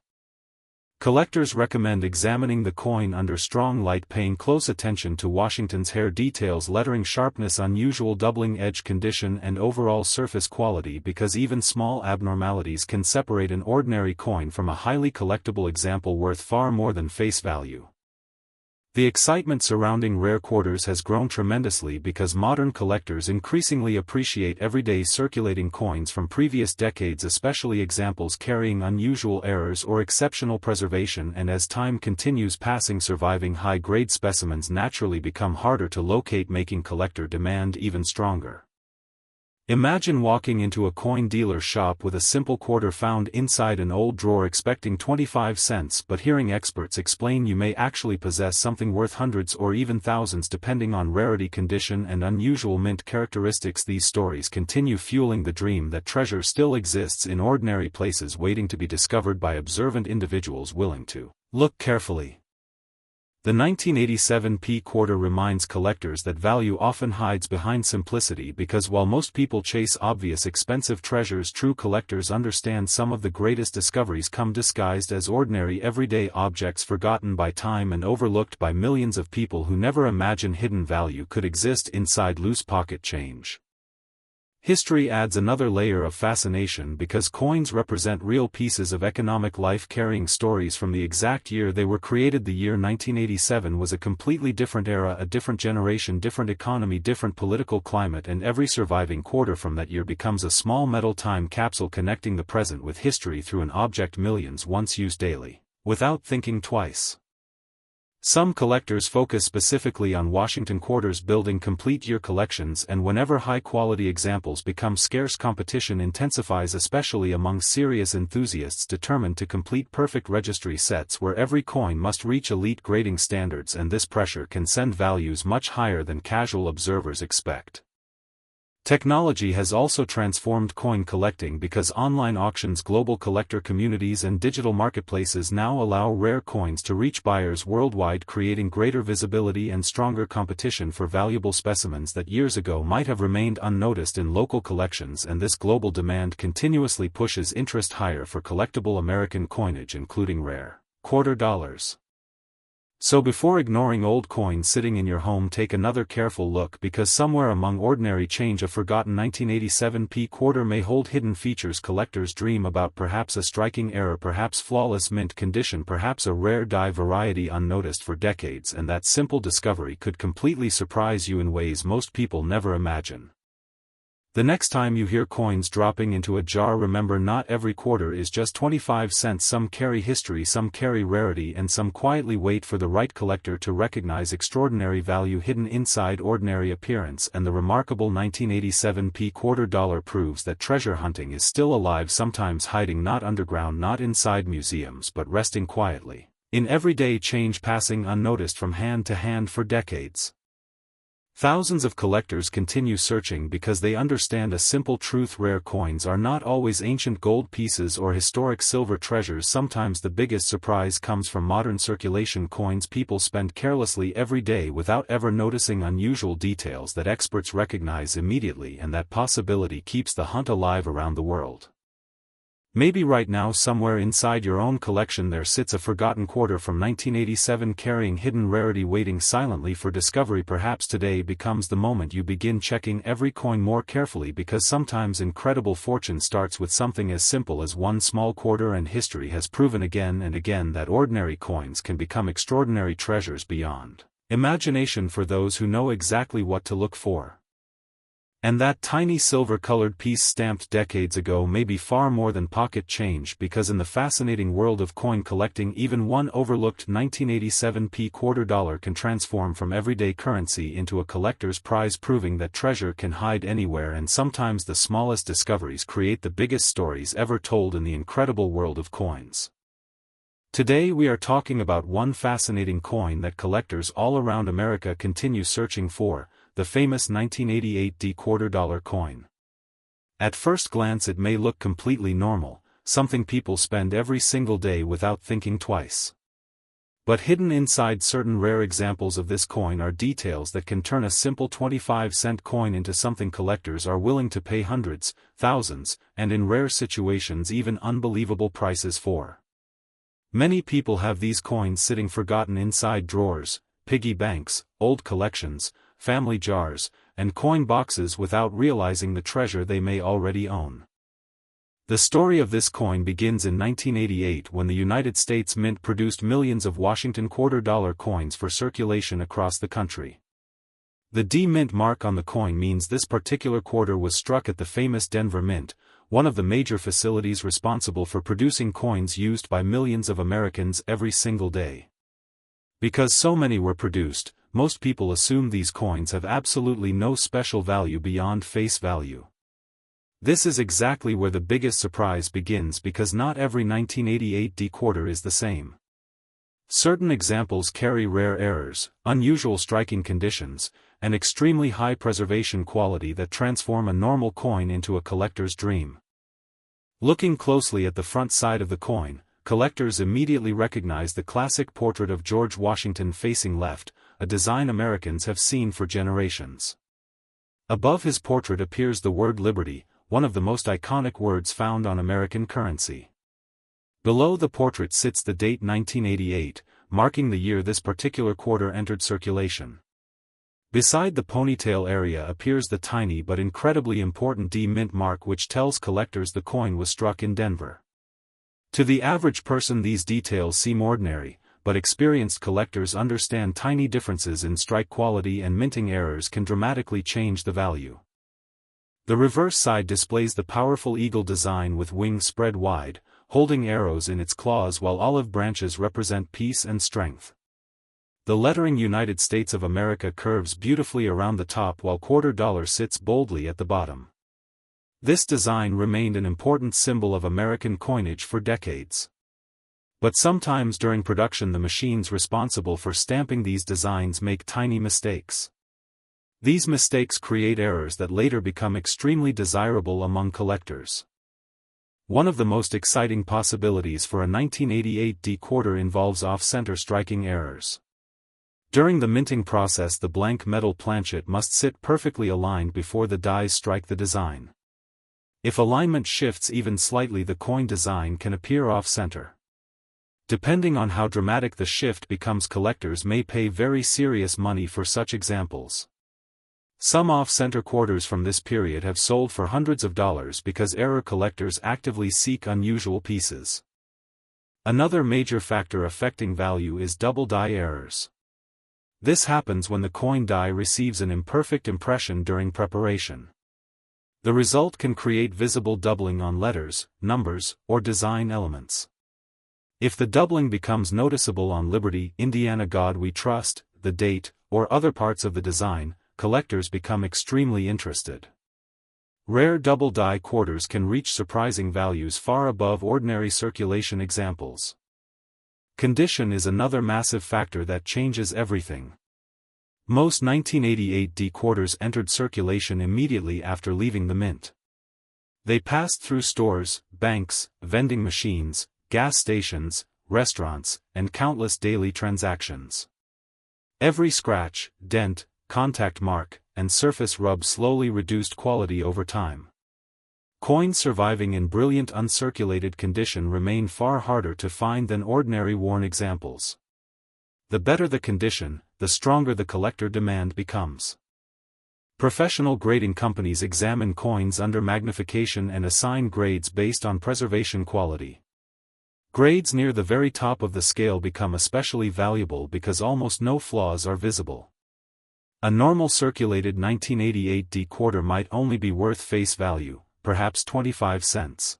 Collectors recommend examining the coin under strong light, paying close attention to Washington's hair details, lettering sharpness, unusual doubling edge condition, and overall surface quality, because even small abnormalities can separate an ordinary coin from a highly collectible example worth far more than face value. The excitement surrounding rare quarters has grown tremendously because modern collectors increasingly appreciate everyday circulating coins from previous decades, especially examples carrying unusual errors or exceptional preservation, and as time continues passing, surviving high-grade specimens naturally become harder to locate, making collector demand even stronger. Imagine walking into a coin dealer shop with a simple quarter found inside an old drawer expecting 25 cents, but hearing experts explain you may actually possess something worth hundreds or even thousands depending on rarity, condition, and unusual mint characteristics. These stories continue fueling the dream that treasure still exists in ordinary places, waiting to be discovered by observant individuals willing to look carefully. The 1987 P quarter reminds collectors that value often hides behind simplicity, because while most people chase obvious expensive treasures, true collectors understand some of the greatest discoveries come disguised as ordinary everyday objects, forgotten by time and overlooked by millions of people who never imagined hidden value could exist inside loose pocket change. History adds another layer of fascination because coins represent real pieces of economic life, carrying stories from the exact year they were created. The year 1987 was a completely different era, a different generation, different economy, different political climate, and every surviving quarter from that year becomes a small metal time capsule connecting the present with history through an object millions once used daily, without thinking twice. Some collectors focus specifically on Washington quarters, building complete year collections, and whenever high-quality examples become scarce, competition intensifies, especially among serious enthusiasts determined to complete perfect registry sets where every coin must reach elite grading standards, and this pressure can send values much higher than casual observers expect. Technology has also transformed coin collecting because online auctions, global collector communities, and digital marketplaces now allow rare coins to reach buyers worldwide, creating greater visibility and stronger competition for valuable specimens that years ago might have remained unnoticed in local collections. And this global demand continuously pushes interest higher for collectible American coinage, including rare quarter dollars. So before ignoring old coins sitting in your home, take another careful look, because somewhere among ordinary change a forgotten 1987 P quarter may hold hidden features collectors dream about, perhaps a striking error, perhaps flawless mint condition, perhaps a rare die variety unnoticed for decades, and that simple discovery could completely surprise you in ways most people never imagine. The next time you hear coins dropping into a jar, remember, not every quarter is just 25 cents. Some carry history, some carry rarity, and some quietly wait for the right collector to recognize extraordinary value hidden inside ordinary appearance. And the remarkable 1987 P quarter dollar proves that treasure hunting is still alive, sometimes hiding not underground, not inside museums, but resting quietly in everyday change, passing unnoticed from hand to hand for decades. Thousands of collectors continue searching because they understand a simple truth: rare coins are not always ancient gold pieces or historic silver treasures. Sometimes the biggest surprise comes from modern circulation coins people spend carelessly every day without ever noticing unusual details that experts recognize immediately, and that possibility keeps the hunt alive around the world. Maybe right now, somewhere inside your own collection, there sits a forgotten quarter from 1987 carrying hidden rarity, waiting silently for discovery. Perhaps today becomes the moment you begin checking every coin more carefully, because sometimes incredible fortune starts with something as simple as one small quarter, and history has proven again and again that ordinary coins can become extraordinary treasures beyond imagination for those who know exactly what to look for. And that tiny silver-colored piece stamped decades ago may be far more than pocket change, because in the fascinating world of coin collecting, even one overlooked 1987 P quarter dollar can transform from everyday currency into a collector's prize, proving that treasure can hide anywhere, and sometimes the smallest discoveries create the biggest stories ever told in the incredible world of coins. Today we are talking about one fascinating coin that collectors all around America continue searching for: the famous 1988 D quarter dollar coin. At first glance it may look completely normal, something people spend every single day without thinking twice. But hidden inside certain rare examples of this coin are details that can turn a simple 25-cent coin into something collectors are willing to pay hundreds, thousands, and in rare situations even unbelievable prices for. Many people have these coins sitting forgotten inside drawers, piggy banks, old collections, family jars, and coin boxes without realizing the treasure they may already own. The story of this coin begins in 1988 when the United States Mint produced millions of Washington quarter-dollar coins for circulation across the country. The D-Mint mark on the coin means this particular quarter was struck at the famous Denver Mint, one of the major facilities responsible for producing coins used by millions of Americans every single day. Because so many were produced, most people assume these coins have absolutely no special value beyond face value. This is exactly where the biggest surprise begins, because not every 1988 D quarter is the same. Certain examples carry rare errors, unusual striking conditions, and extremely high preservation quality that transform a normal coin into a collector's dream. Looking closely at the front side of the coin, collectors immediately recognize the classic portrait of George Washington facing left, a design Americans have seen for generations. Above his portrait appears the word Liberty, one of the most iconic words found on American currency. Below the portrait sits the date 1988, marking the year this particular quarter entered circulation. Beside the ponytail area appears the tiny but incredibly important D-Mint mark, which tells collectors the coin was struck in Denver. To the average person these details seem ordinary, but experienced collectors understand tiny differences in strike quality and minting errors can dramatically change the value. The reverse side displays the powerful eagle design with wings spread wide, holding arrows in its claws, while olive branches represent peace and strength. The lettering United States of America curves beautifully around the top, while quarter dollar sits boldly at the bottom. This design remained an important symbol of American coinage for decades. But sometimes during production the machines responsible for stamping these designs make tiny mistakes. These mistakes create errors that later become extremely desirable among collectors. One of the most exciting possibilities for a 1988 D quarter involves off-center striking errors. During the minting process, the blank metal planchet must sit perfectly aligned before the dies strike the design. If alignment shifts even slightly, the coin design can appear off-center. Depending on how dramatic the shift becomes, collectors may pay very serious money for such examples. Some off-center quarters from this period have sold for hundreds of dollars because error collectors actively seek unusual pieces. Another major factor affecting value is double die errors. This happens when the coin die receives an imperfect impression during preparation. The result can create visible doubling on letters, numbers, or design elements. If the doubling becomes noticeable on Liberty, Indiana God We Trust, the date, or other parts of the design, collectors become extremely interested. Rare double die quarters can reach surprising values far above ordinary circulation examples. Condition is another massive factor that changes everything. Most 1988 D quarters entered circulation immediately after leaving the mint. They passed through stores, banks, vending machines, gas stations, restaurants, and countless daily transactions. Every scratch, dent, contact mark, and surface rub slowly reduced quality over time. Coins surviving in brilliant uncirculated condition remain far harder to find than ordinary worn examples. The better the condition, the stronger the collector demand becomes. Professional grading companies examine coins under magnification and assign grades based on preservation quality. Grades near the very top of the scale become especially valuable because almost no flaws are visible. A normal circulated 1988 D quarter might only be worth face value, perhaps 25 cents.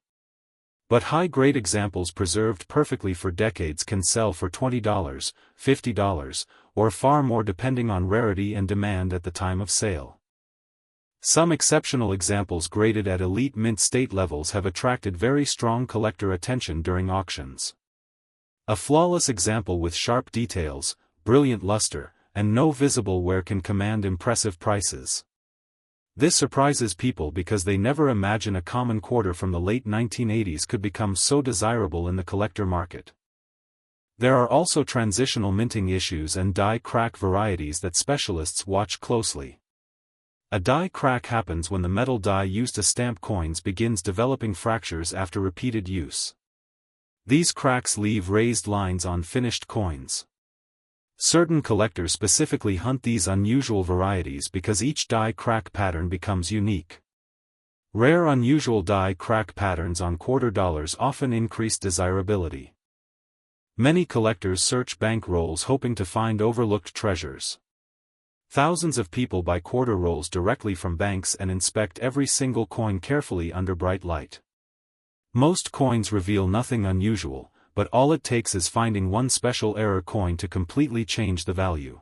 But high-grade examples preserved perfectly for decades can sell for $20, $50, or far more depending on rarity and demand at the time of sale. Some exceptional examples graded at elite mint state levels have attracted very strong collector attention during auctions. A flawless example with sharp details, brilliant luster, and no visible wear can command impressive prices. This surprises people because they never imagine a common quarter from the late 1980s could become so desirable in the collector market. There are also transitional minting issues and die crack varieties that specialists watch closely. A die crack happens when the metal die used to stamp coins begins developing fractures after repeated use. These cracks leave raised lines on finished coins. Certain collectors specifically hunt these unusual varieties because each die crack pattern becomes unique. Rare unusual die crack patterns on quarter dollars often increase desirability. Many collectors search bank rolls hoping to find overlooked treasures. Thousands of people buy quarter rolls directly from banks and inspect every single coin carefully under bright light. Most coins reveal nothing unusual, but all it takes is finding one special error coin to completely change the value.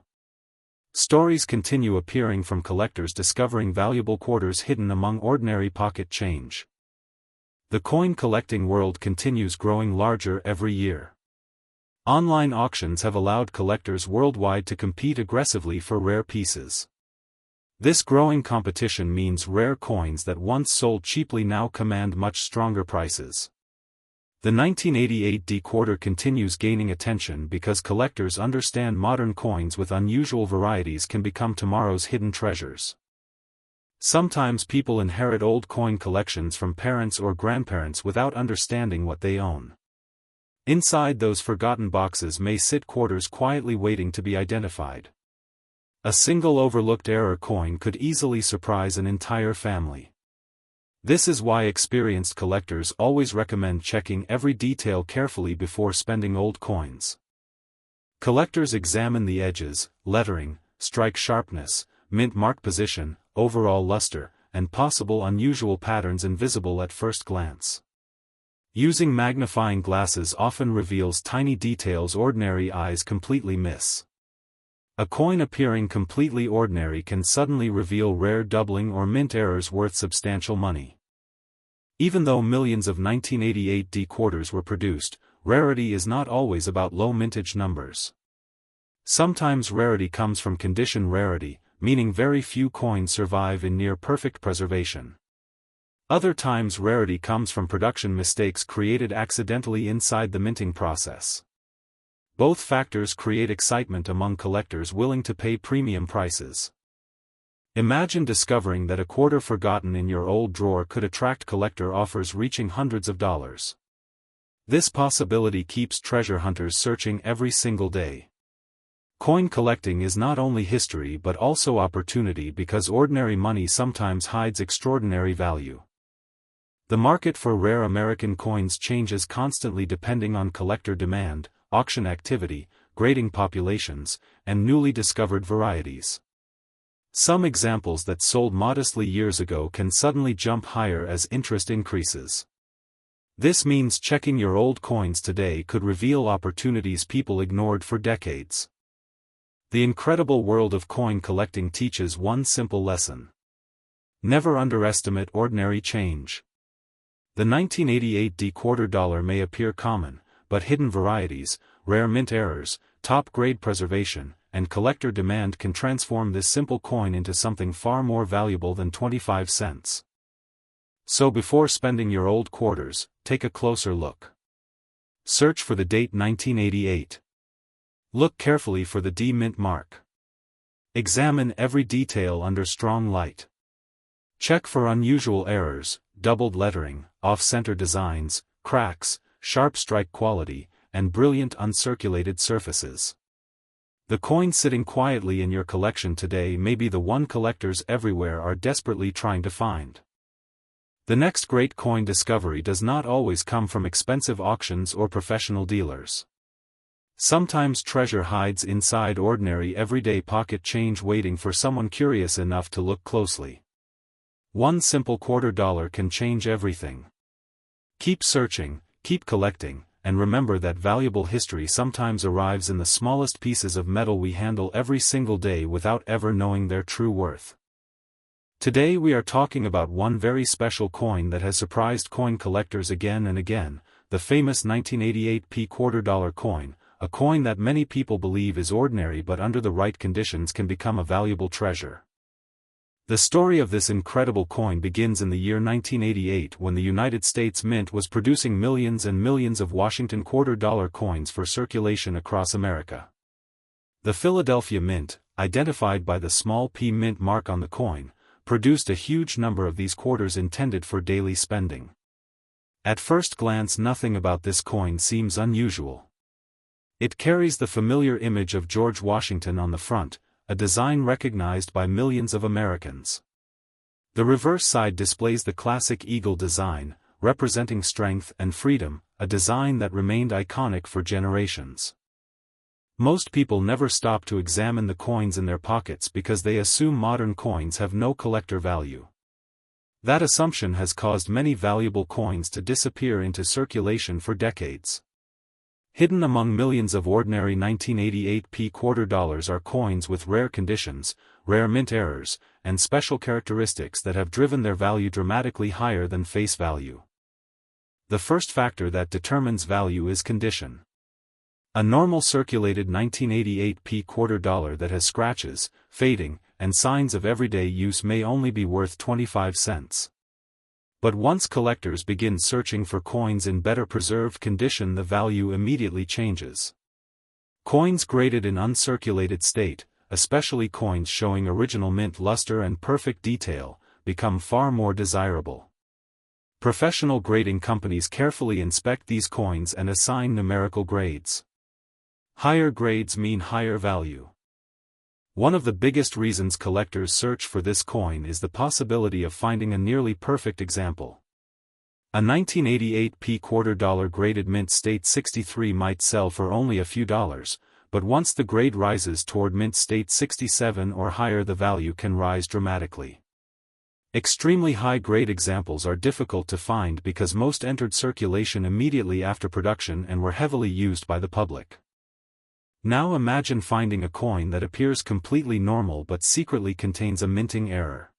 Stories continue appearing from collectors discovering valuable quarters hidden among ordinary pocket change. The coin collecting world continues growing larger every year. Online auctions have allowed collectors worldwide to compete aggressively for rare pieces. This growing competition means rare coins that once sold cheaply now command much stronger prices. The 1988 D quarter continues gaining attention because collectors understand modern coins with unusual varieties can become tomorrow's hidden treasures. Sometimes people inherit old coin collections from parents or grandparents without understanding what they own. Inside those forgotten boxes may sit quarters quietly waiting to be identified. A single overlooked error coin could easily surprise an entire family. This is why experienced collectors always recommend checking every detail carefully before spending old coins. Collectors examine the edges, lettering, strike sharpness, mint mark position, overall luster, and possible unusual patterns invisible at first glance. Using magnifying glasses often reveals tiny details ordinary eyes completely miss. A coin appearing completely ordinary can suddenly reveal rare doubling or mint errors worth substantial money. Even though millions of 1988 D quarters were produced, rarity is not always about low mintage numbers. Sometimes rarity comes from condition rarity, meaning very few coins survive in near-perfect preservation. Other times rarity comes from production mistakes created accidentally inside the minting process. Both factors create excitement among collectors willing to pay premium prices. Imagine discovering that a quarter forgotten in your old drawer could attract collector offers reaching hundreds of dollars. This possibility keeps treasure hunters searching every single day. Coin collecting is not only history but also opportunity because ordinary money sometimes hides extraordinary value. The market for rare American coins changes constantly depending on collector demand, auction activity, grading populations, and newly discovered varieties. Some examples that sold modestly years ago can suddenly jump higher as interest increases. This means checking your old coins today could reveal opportunities people ignored for decades. The incredible world of coin collecting teaches one simple lesson. Never underestimate ordinary change. The 1988 D quarter dollar may appear common, but hidden varieties, rare mint errors, top-grade preservation, and collector demand can transform this simple coin into something far more valuable than 25 cents. So before spending your old quarters, take a closer look. Search for the date 1988. Look carefully for the D mint mark. Examine every detail under strong light. Check for unusual errors, doubled lettering, off-center designs, cracks, sharp strike quality, and brilliant uncirculated surfaces. The coin sitting quietly in your collection today may be the one collectors everywhere are desperately trying to find. The next great coin discovery does not always come from expensive auctions or professional dealers. Sometimes treasure hides inside ordinary everyday pocket change waiting for someone curious enough to look closely. One simple quarter dollar can change everything. Keep searching, keep collecting, and remember that valuable history sometimes arrives in the smallest pieces of metal we handle every single day without ever knowing their true worth. Today we are talking about one very special coin that has surprised coin collectors again and again, the famous 1988 P quarter dollar coin, a coin that many people believe is ordinary but under the right conditions can become a valuable treasure. The story of this incredible coin begins in the year 1988 when the United States Mint was producing millions and millions of Washington quarter dollar coins for circulation across America. The Philadelphia Mint, identified by the small p mint mark on the coin, produced a huge number of these quarters intended for daily spending. At first glance nothing about this coin seems unusual. It carries the familiar image of George Washington on the front, a design recognized by millions of Americans. The reverse side displays the classic eagle design, representing strength and freedom, a design that remained iconic for generations. Most people never stop to examine the coins in their pockets because they assume modern coins have no collector value. That assumption has caused many valuable coins to disappear into circulation for decades. Hidden among millions of ordinary 1988 quarter dollars are coins with rare conditions, rare mint errors, and special characteristics that have driven their value dramatically higher than face value. The first factor that determines value is condition. A normal circulated 1988 quarter dollar that has scratches, fading, and signs of everyday use may only be worth 25 cents. But once collectors begin searching for coins in better preserved condition, the value immediately changes. Coins graded in uncirculated state, especially coins showing original mint luster and perfect detail, become far more desirable. Professional grading companies carefully inspect these coins and assign numerical grades. Higher grades mean higher value. One of the biggest reasons collectors search for this coin is the possibility of finding a nearly perfect example. A 1988 quarter dollar graded mint state 63 might sell for only a few dollars, but once the grade rises toward mint state 67 or higher, the value can rise dramatically. Extremely high-grade examples are difficult to find because most entered circulation immediately after production and were heavily used by the public. Now imagine finding a coin that appears completely normal but secretly contains a minting error.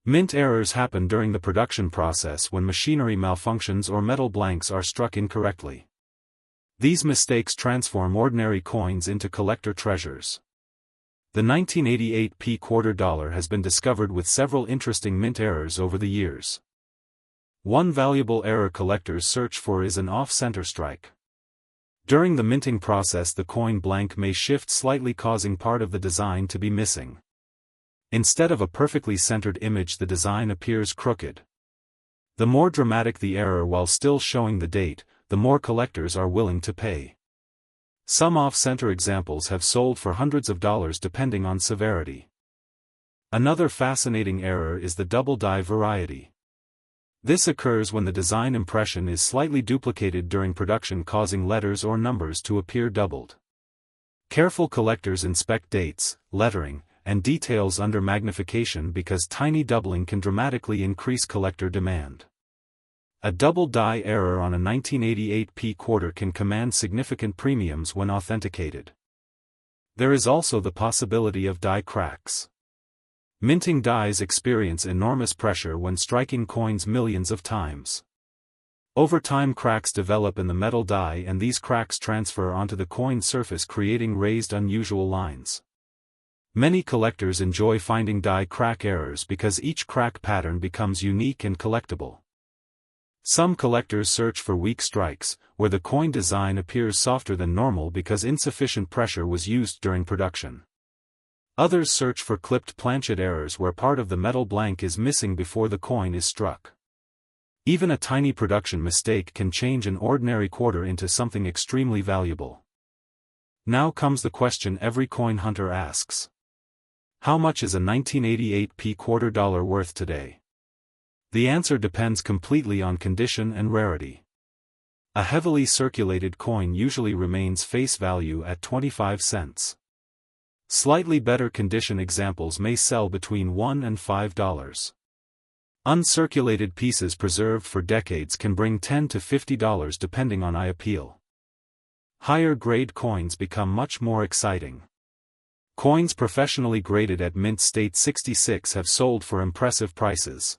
Mint errors happen during the production process when machinery malfunctions or metal blanks are struck incorrectly. These mistakes transform ordinary coins into collector treasures. The 1988 quarter dollar has been discovered with several interesting mint errors over the years. One valuable error collectors search for is an off-center strike. During the minting process, the coin blank may shift slightly, causing part of the design to be missing. Instead of a perfectly centered image, the design appears crooked. The more dramatic the error while still showing the date, the more collectors are willing to pay. Some off-center examples have sold for hundreds of dollars depending on severity. Another fascinating error is the double die variety. This occurs when the design impression is slightly duplicated during production, causing letters or numbers to appear doubled. Careful collectors inspect dates, lettering, and details under magnification because tiny doubling can dramatically increase collector demand. A double die error on a 1988 quarter can command significant premiums when authenticated. There is also the possibility of die cracks. Minting dies experience enormous pressure when striking coins millions of times. Over time, cracks develop in the metal die, and these cracks transfer onto the coin surface, creating raised, unusual lines. Many collectors enjoy finding die crack errors because each crack pattern becomes unique and collectible. Some collectors search for weak strikes, where the coin design appears softer than normal because insufficient pressure was used during production. Others search for clipped planchet errors, where part of the metal blank is missing before the coin is struck. Even a tiny production mistake can change an ordinary quarter into something extremely valuable. Now comes the question every coin hunter asks. How much is a 1988 quarter dollar worth today? The answer depends completely on condition and rarity. A heavily circulated coin usually remains face value at 25 cents. Slightly better condition examples may sell between $1 and $5. Uncirculated pieces preserved for decades can bring $10 to $50 depending on eye appeal. Higher grade coins become much more exciting. Coins professionally graded at Mint State 66 have sold for impressive prices.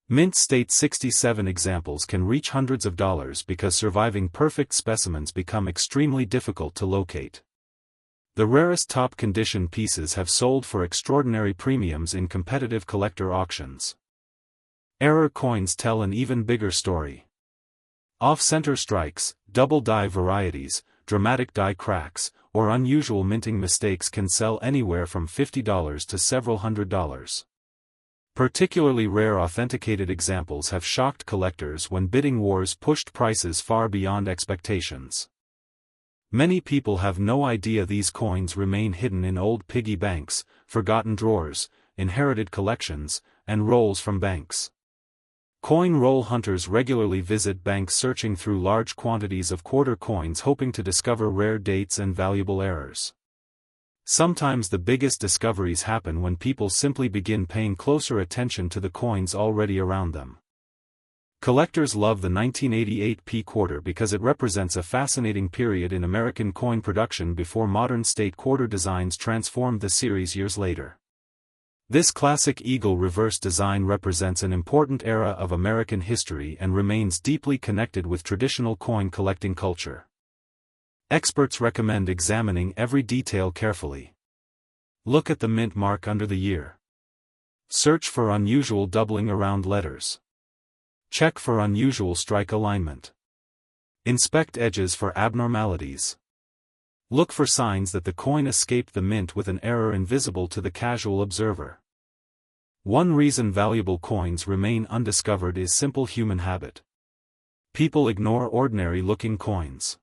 Mint State 67 examples can reach hundreds of dollars because surviving perfect specimens become extremely difficult to locate. The rarest top condition pieces have sold for extraordinary premiums in competitive collector auctions. Error coins tell an even bigger story. Off-center strikes, double die varieties, dramatic die cracks, or unusual minting mistakes can sell anywhere from $50 to several $100s. Particularly rare authenticated examples have shocked collectors when bidding wars pushed prices far beyond expectations. Many people have no idea these coins remain hidden in old piggy banks, forgotten drawers, inherited collections, and rolls from banks. Coin roll hunters regularly visit banks searching through large quantities of quarter coins hoping to discover rare dates and valuable errors. Sometimes the biggest discoveries happen when people simply begin paying closer attention to the coins already around them. Collectors love the 1988 P quarter because it represents a fascinating period in American coin production before modern state quarter designs transformed the series years later. This classic eagle reverse design represents an important era of American history and remains deeply connected with traditional coin collecting culture. Experts recommend examining every detail carefully. Look at the mint mark under the year. Search for unusual doubling around letters. Check for unusual strike alignment. Inspect edges for abnormalities. Look for signs that the coin escaped the mint with an error invisible to the casual observer. One reason valuable coins remain undiscovered is simple human habit. People ignore ordinary-looking coins.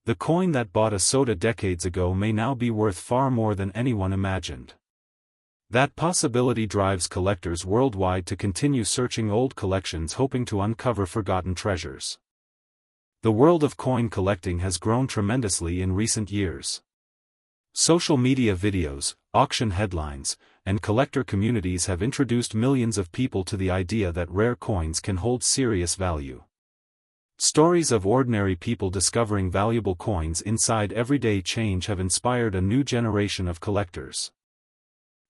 The coin that bought a soda decades ago may now be worth far more than anyone imagined. That possibility drives collectors worldwide to continue searching old collections hoping to uncover forgotten treasures. The world of coin collecting has grown tremendously in recent years. Social media videos, auction headlines, and collector communities have introduced millions of people to the idea that rare coins can hold serious value. Stories of ordinary people discovering valuable coins inside everyday change have inspired a new generation of collectors.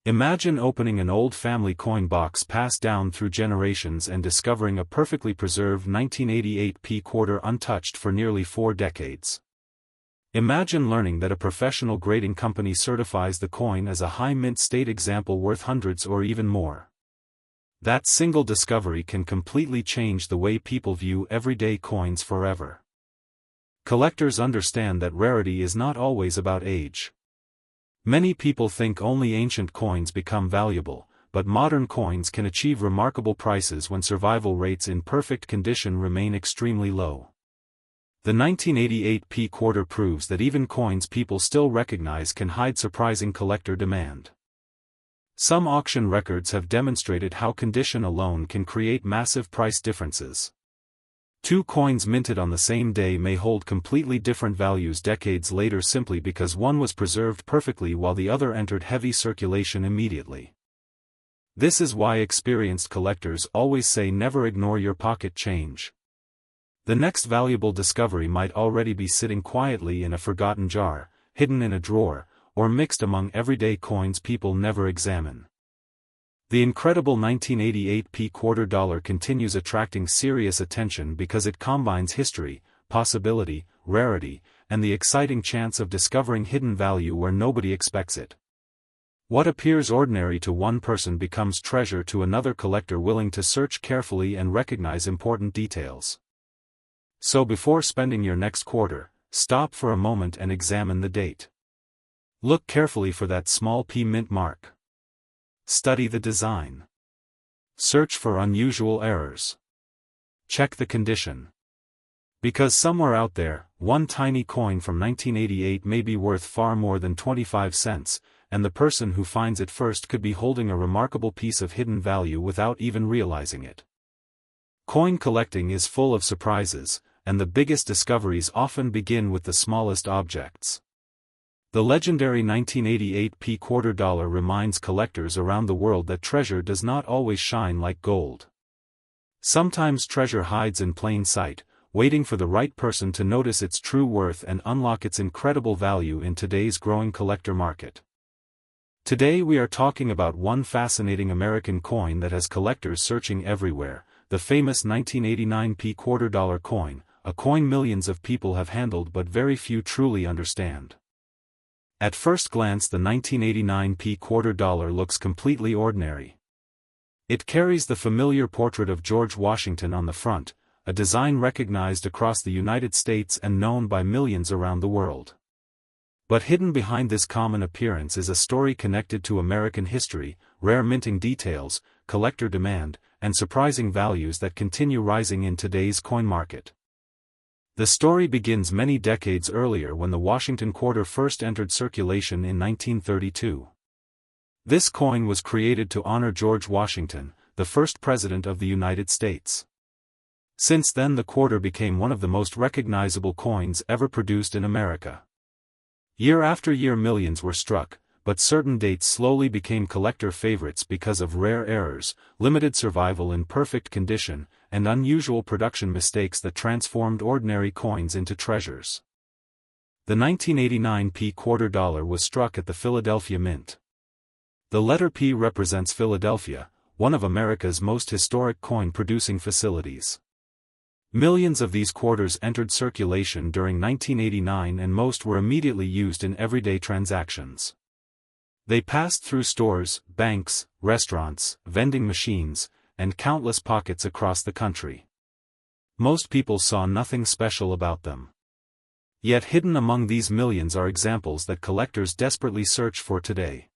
Imagine opening an old family coin box passed down through generations and discovering a perfectly preserved 1988 P quarter untouched for nearly 4 decades. Imagine learning that a professional grading company certifies the coin as a high mint state example worth hundreds or even more. That single discovery can completely change the way people view everyday coins forever. Collectors understand that rarity is not always about age. Many people think only ancient coins become valuable, but modern coins can achieve remarkable prices when survival rates in perfect condition remain extremely low. The 1988 P quarter proves that even coins people still recognize can hide surprising collector demand. Some auction records have demonstrated how condition alone can create massive price differences. 2 coins minted on the same day may hold completely different values decades later simply because one was preserved perfectly while the other entered heavy circulation immediately. This is why experienced collectors always say never ignore your pocket change. The next valuable discovery might already be sitting quietly in a forgotten jar, hidden in a drawer, or mixed among everyday coins people never examine. The incredible 1988 P quarter dollar continues attracting serious attention because it combines history, possibility, rarity, and the exciting chance of discovering hidden value where nobody expects it. What appears ordinary to one person becomes treasure to another collector willing to search carefully and recognize important details. So before spending your next quarter, stop for a moment and examine the date. Look carefully for that small P mint mark. Study the design. Search for unusual errors. Check the condition. Because somewhere out there, one tiny coin from 1988 may be worth far more than 25 cents, and the person who finds it first could be holding a remarkable piece of hidden value without even realizing it. Coin collecting is full of surprises, and the biggest discoveries often begin with the smallest objects. The legendary 1988 P quarter dollar reminds collectors around the world that treasure does not always shine like gold. Sometimes treasure hides in plain sight, waiting for the right person to notice its true worth and unlock its incredible value in today's growing collector market. Today we are talking about one fascinating American coin that has collectors searching everywhere, the famous 1989 P quarter dollar coin, a coin millions of people have handled but very few truly understand. At first glance the 1989 P quarter dollar looks completely ordinary. It carries the familiar portrait of George Washington on the front, a design recognized across the United States and known by millions around the world. But hidden behind this common appearance is a story connected to American history, rare minting details, collector demand, and surprising values that continue rising in today's coin market. The story begins many decades earlier when the Washington quarter first entered circulation in 1932. This coin was created to honor George Washington, the first president of the United States. Since then the quarter became one of the most recognizable coins ever produced in America. Year after year millions were struck, but certain dates slowly became collector favorites because of rare errors, limited survival in perfect condition, and unusual production mistakes that transformed ordinary coins into treasures. The 1989 P quarter dollar was struck at the Philadelphia Mint. The letter P represents Philadelphia, one of America's most historic coin-producing facilities. Millions of these quarters entered circulation during 1989 and most were immediately used in everyday transactions. They passed through stores, banks, restaurants, vending machines, and countless pockets across the country. Most people saw nothing special about them. Yet hidden among these millions are examples that collectors desperately search for today.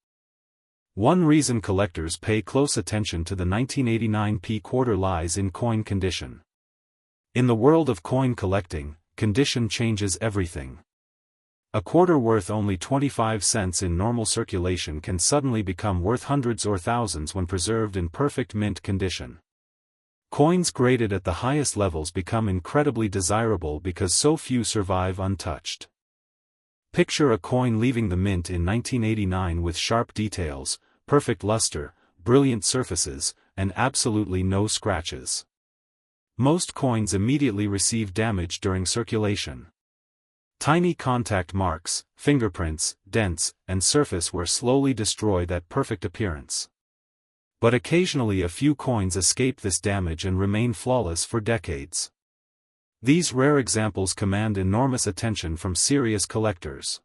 One reason collectors pay close attention to the 1989 P quarter lies in coin condition. In the world of coin collecting, condition changes everything. A quarter worth only 25 cents in normal circulation can suddenly become worth hundreds or thousands when preserved in perfect mint condition. Coins graded at the highest levels become incredibly desirable because so few survive untouched. Picture a coin leaving the mint in 1989 with sharp details, perfect luster, brilliant surfaces, and absolutely no scratches. Most coins immediately receive damage during circulation. Tiny contact marks, fingerprints, dents, and surface wear slowly destroy that perfect appearance. But occasionally a few coins escape this damage and remain flawless for decades. These rare examples command enormous attention from serious collectors.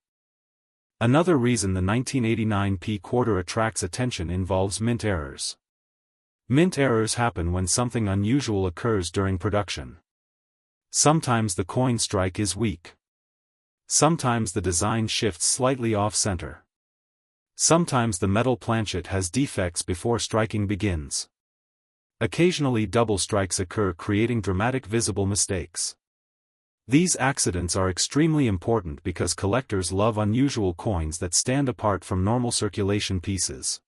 Another reason the 1989 P quarter attracts attention involves mint errors. Mint errors happen when something unusual occurs during production. Sometimes the coin strike is weak. Sometimes the design shifts slightly off-center. Sometimes the metal planchet has defects before striking begins. Occasionally double strikes occur, creating dramatic visible mistakes. These accidents are extremely important because collectors love unusual coins that stand apart from normal circulation pieces.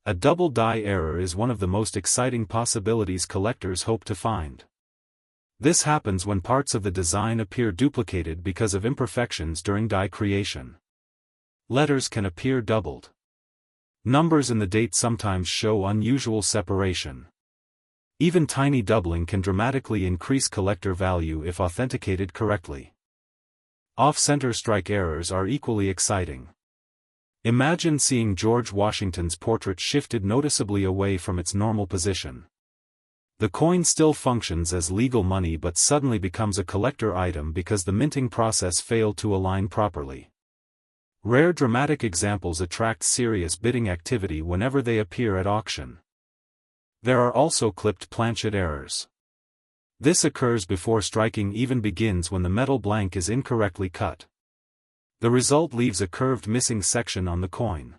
A double die error is one of the most exciting possibilities collectors hope to find. This happens when parts of the design appear duplicated because of imperfections during die creation. Letters can appear doubled. Numbers in the date sometimes show unusual separation. Even tiny doubling can dramatically increase collector value if authenticated correctly. Off-center strike errors are equally exciting. Imagine seeing George Washington's portrait shifted noticeably away from its normal position. The coin still functions as legal money but suddenly becomes a collector item because the minting process failed to align properly. Rare dramatic examples attract serious bidding activity whenever they appear at auction. There are also clipped planchet errors. This occurs before striking even begins when the metal blank is incorrectly cut. The result leaves a curved missing section on the coin.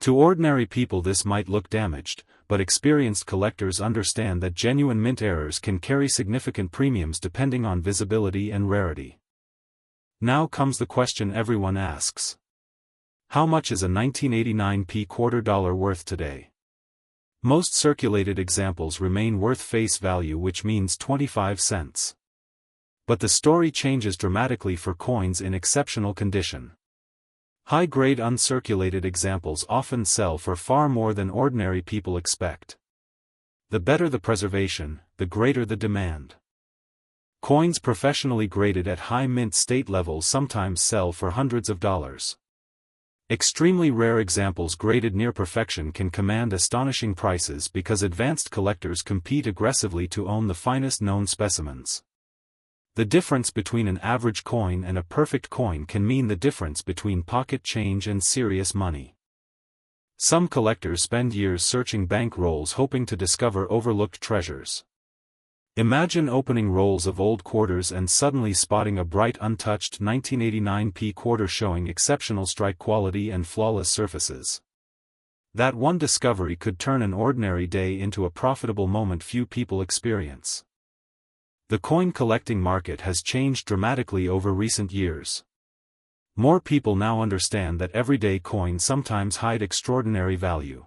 To ordinary people this might look damaged, but experienced collectors understand that genuine mint errors can carry significant premiums depending on visibility and rarity. Now comes the question everyone asks. How much is a 1989 P quarter dollar worth today? Most circulated examples remain worth face value, which means 25 cents. But the story changes dramatically for coins in exceptional condition. High-grade uncirculated examples often sell for far more than ordinary people expect. The better the preservation, the greater the demand. Coins professionally graded at high mint state levels sometimes sell for hundreds of dollars. Extremely rare examples graded near perfection can command astonishing prices because advanced collectors compete aggressively to own the finest known specimens. The difference between an average coin and a perfect coin can mean the difference between pocket change and serious money. Some collectors spend years searching bank rolls hoping to discover overlooked treasures. Imagine opening rolls of old quarters and suddenly spotting a bright untouched 1989 P quarter showing exceptional strike quality and flawless surfaces. That one discovery could turn an ordinary day into a profitable moment few people experience. The coin collecting market has changed dramatically over recent years. More people now understand that everyday coins sometimes hide extraordinary value.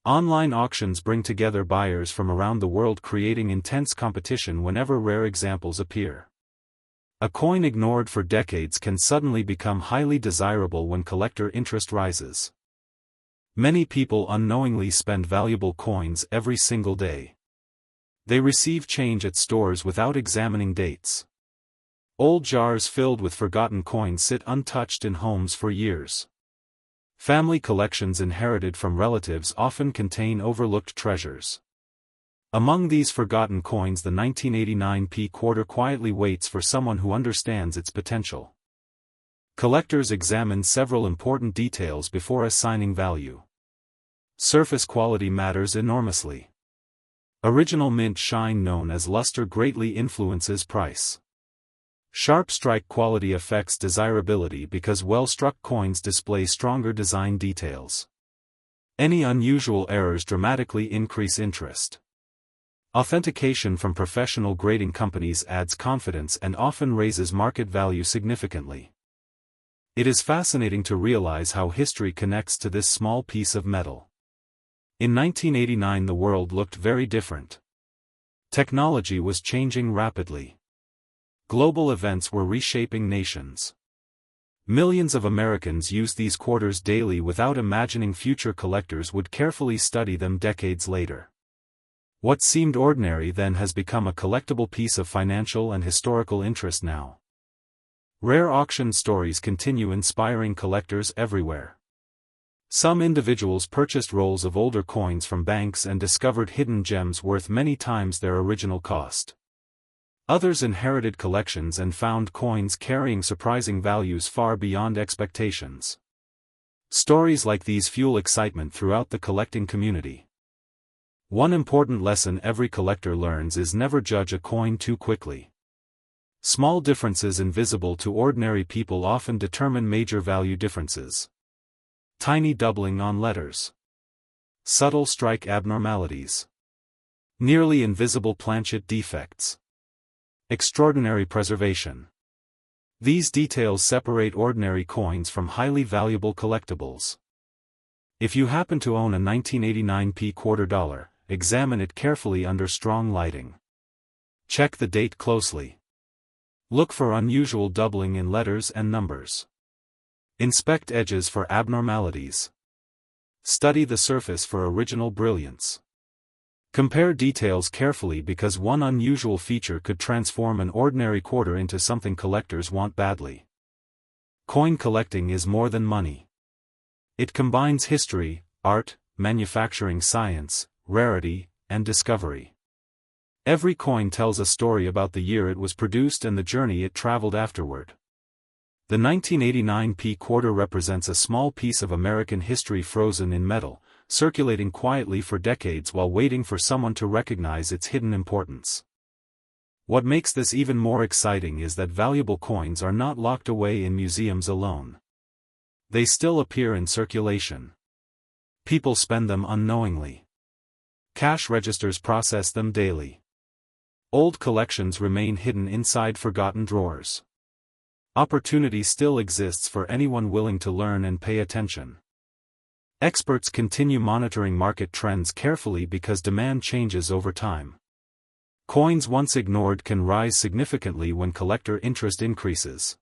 Online auctions bring together buyers from around the world, creating intense competition whenever rare examples appear. A coin ignored for decades can suddenly become highly desirable when collector interest rises. Many people unknowingly spend valuable coins every single day. They receive change at stores without examining dates. Old jars filled with forgotten coins sit untouched in homes for years. Family collections inherited from relatives often contain overlooked treasures. Among these forgotten coins, the 1989 p quarter quietly waits for someone who understands its potential. Collectors examine several important details before assigning value. Surface quality matters enormously. Original mint shine, known as luster, greatly influences price. Sharp strike quality affects desirability because well-struck coins display stronger design details. Any unusual errors dramatically increase interest. Authentication from professional grading companies adds confidence and often raises market value significantly. It is fascinating to realize how history connects to this small piece of metal. In 1989, the world looked very different. Technology was changing rapidly. Global events were reshaping nations. Millions of Americans used these quarters daily without imagining future collectors would carefully study them decades later. What seemed ordinary then has become a collectible piece of financial and historical interest now. Rare auction stories continue inspiring collectors everywhere. Some individuals purchased rolls of older coins from banks and discovered hidden gems worth many times their original cost. Others inherited collections and found coins carrying surprising values far beyond expectations. Stories like these fuel excitement throughout the collecting community. One important lesson every collector learns is never judge a coin too quickly. Small differences invisible to ordinary people often determine major value differences. Tiny doubling on letters. Subtle strike abnormalities. Nearly invisible planchet defects. Extraordinary preservation. These details separate ordinary coins from highly valuable collectibles. If you happen to own a 1989 p quarter dollar, examine it carefully under strong lighting. Check the date closely. Look for unusual doubling in letters and numbers. Inspect edges for abnormalities. Study the surface for original brilliance. Compare details carefully because one unusual feature could transform an ordinary quarter into something collectors want badly. Coin collecting is more than money. It combines history, art, manufacturing science, rarity, and discovery. Every coin tells a story about the year it was produced and the journey it traveled afterward. The 1989 p quarter represents a small piece of American history frozen in metal, circulating quietly for decades while waiting for someone to recognize its hidden importance. What makes this even more exciting is that valuable coins are not locked away in museums alone. They still appear in circulation. People spend them unknowingly. Cash registers process them daily. Old collections remain hidden inside forgotten drawers. Opportunity still exists for anyone willing to learn and pay attention. Experts continue monitoring market trends carefully because demand changes over time. Coins once ignored can rise significantly when collector interest increases.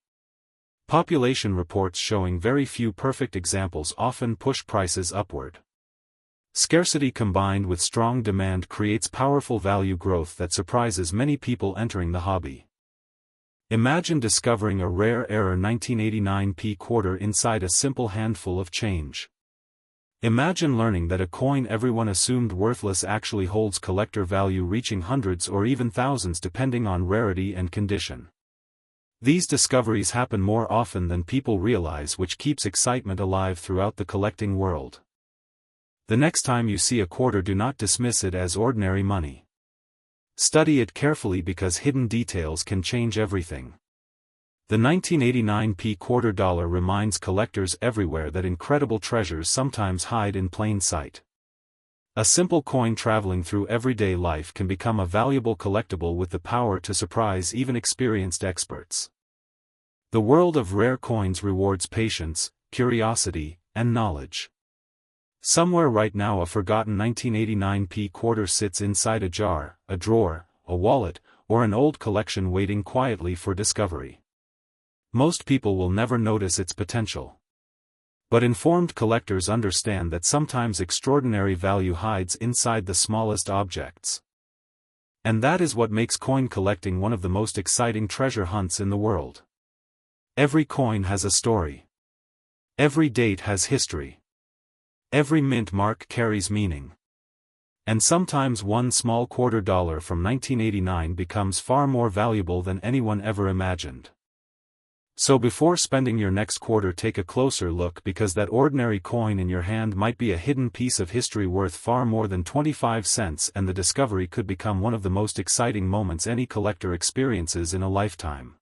Population reports showing very few perfect examples often push prices upward. Scarcity combined with strong demand creates powerful value growth that surprises many people entering the hobby. Imagine discovering a rare 1989 p quarter inside a simple handful of change. Imagine learning that a coin everyone assumed worthless actually holds collector value reaching hundreds or even thousands depending on rarity and condition. These discoveries happen more often than people realize, which keeps excitement alive throughout the collecting world. The next time you see a quarter, do not dismiss it as ordinary money. Study it carefully because hidden details can change everything. The 1989 p quarter dollar reminds collectors everywhere that incredible treasures sometimes hide in plain sight. A simple coin traveling through everyday life can become a valuable collectible with the power to surprise even experienced experts. The world of rare coins rewards patience, curiosity, and knowledge. Somewhere right now a forgotten 1989 quarter sits inside a jar, a drawer, a wallet, or an old collection waiting quietly for discovery. Most people will never notice its potential. But informed collectors understand that sometimes extraordinary value hides inside the smallest objects. And that is what makes coin collecting one of the most exciting treasure hunts in the world. Every coin has a story. Every date has history. Every mint mark carries meaning. And sometimes one small $quarter from 1989 becomes far more valuable than anyone ever imagined. So before spending your next quarter, take a closer look, because that ordinary coin in your hand might be a hidden piece of history worth far more than 25 cents, and the discovery could become one of the most exciting moments any collector experiences in a lifetime.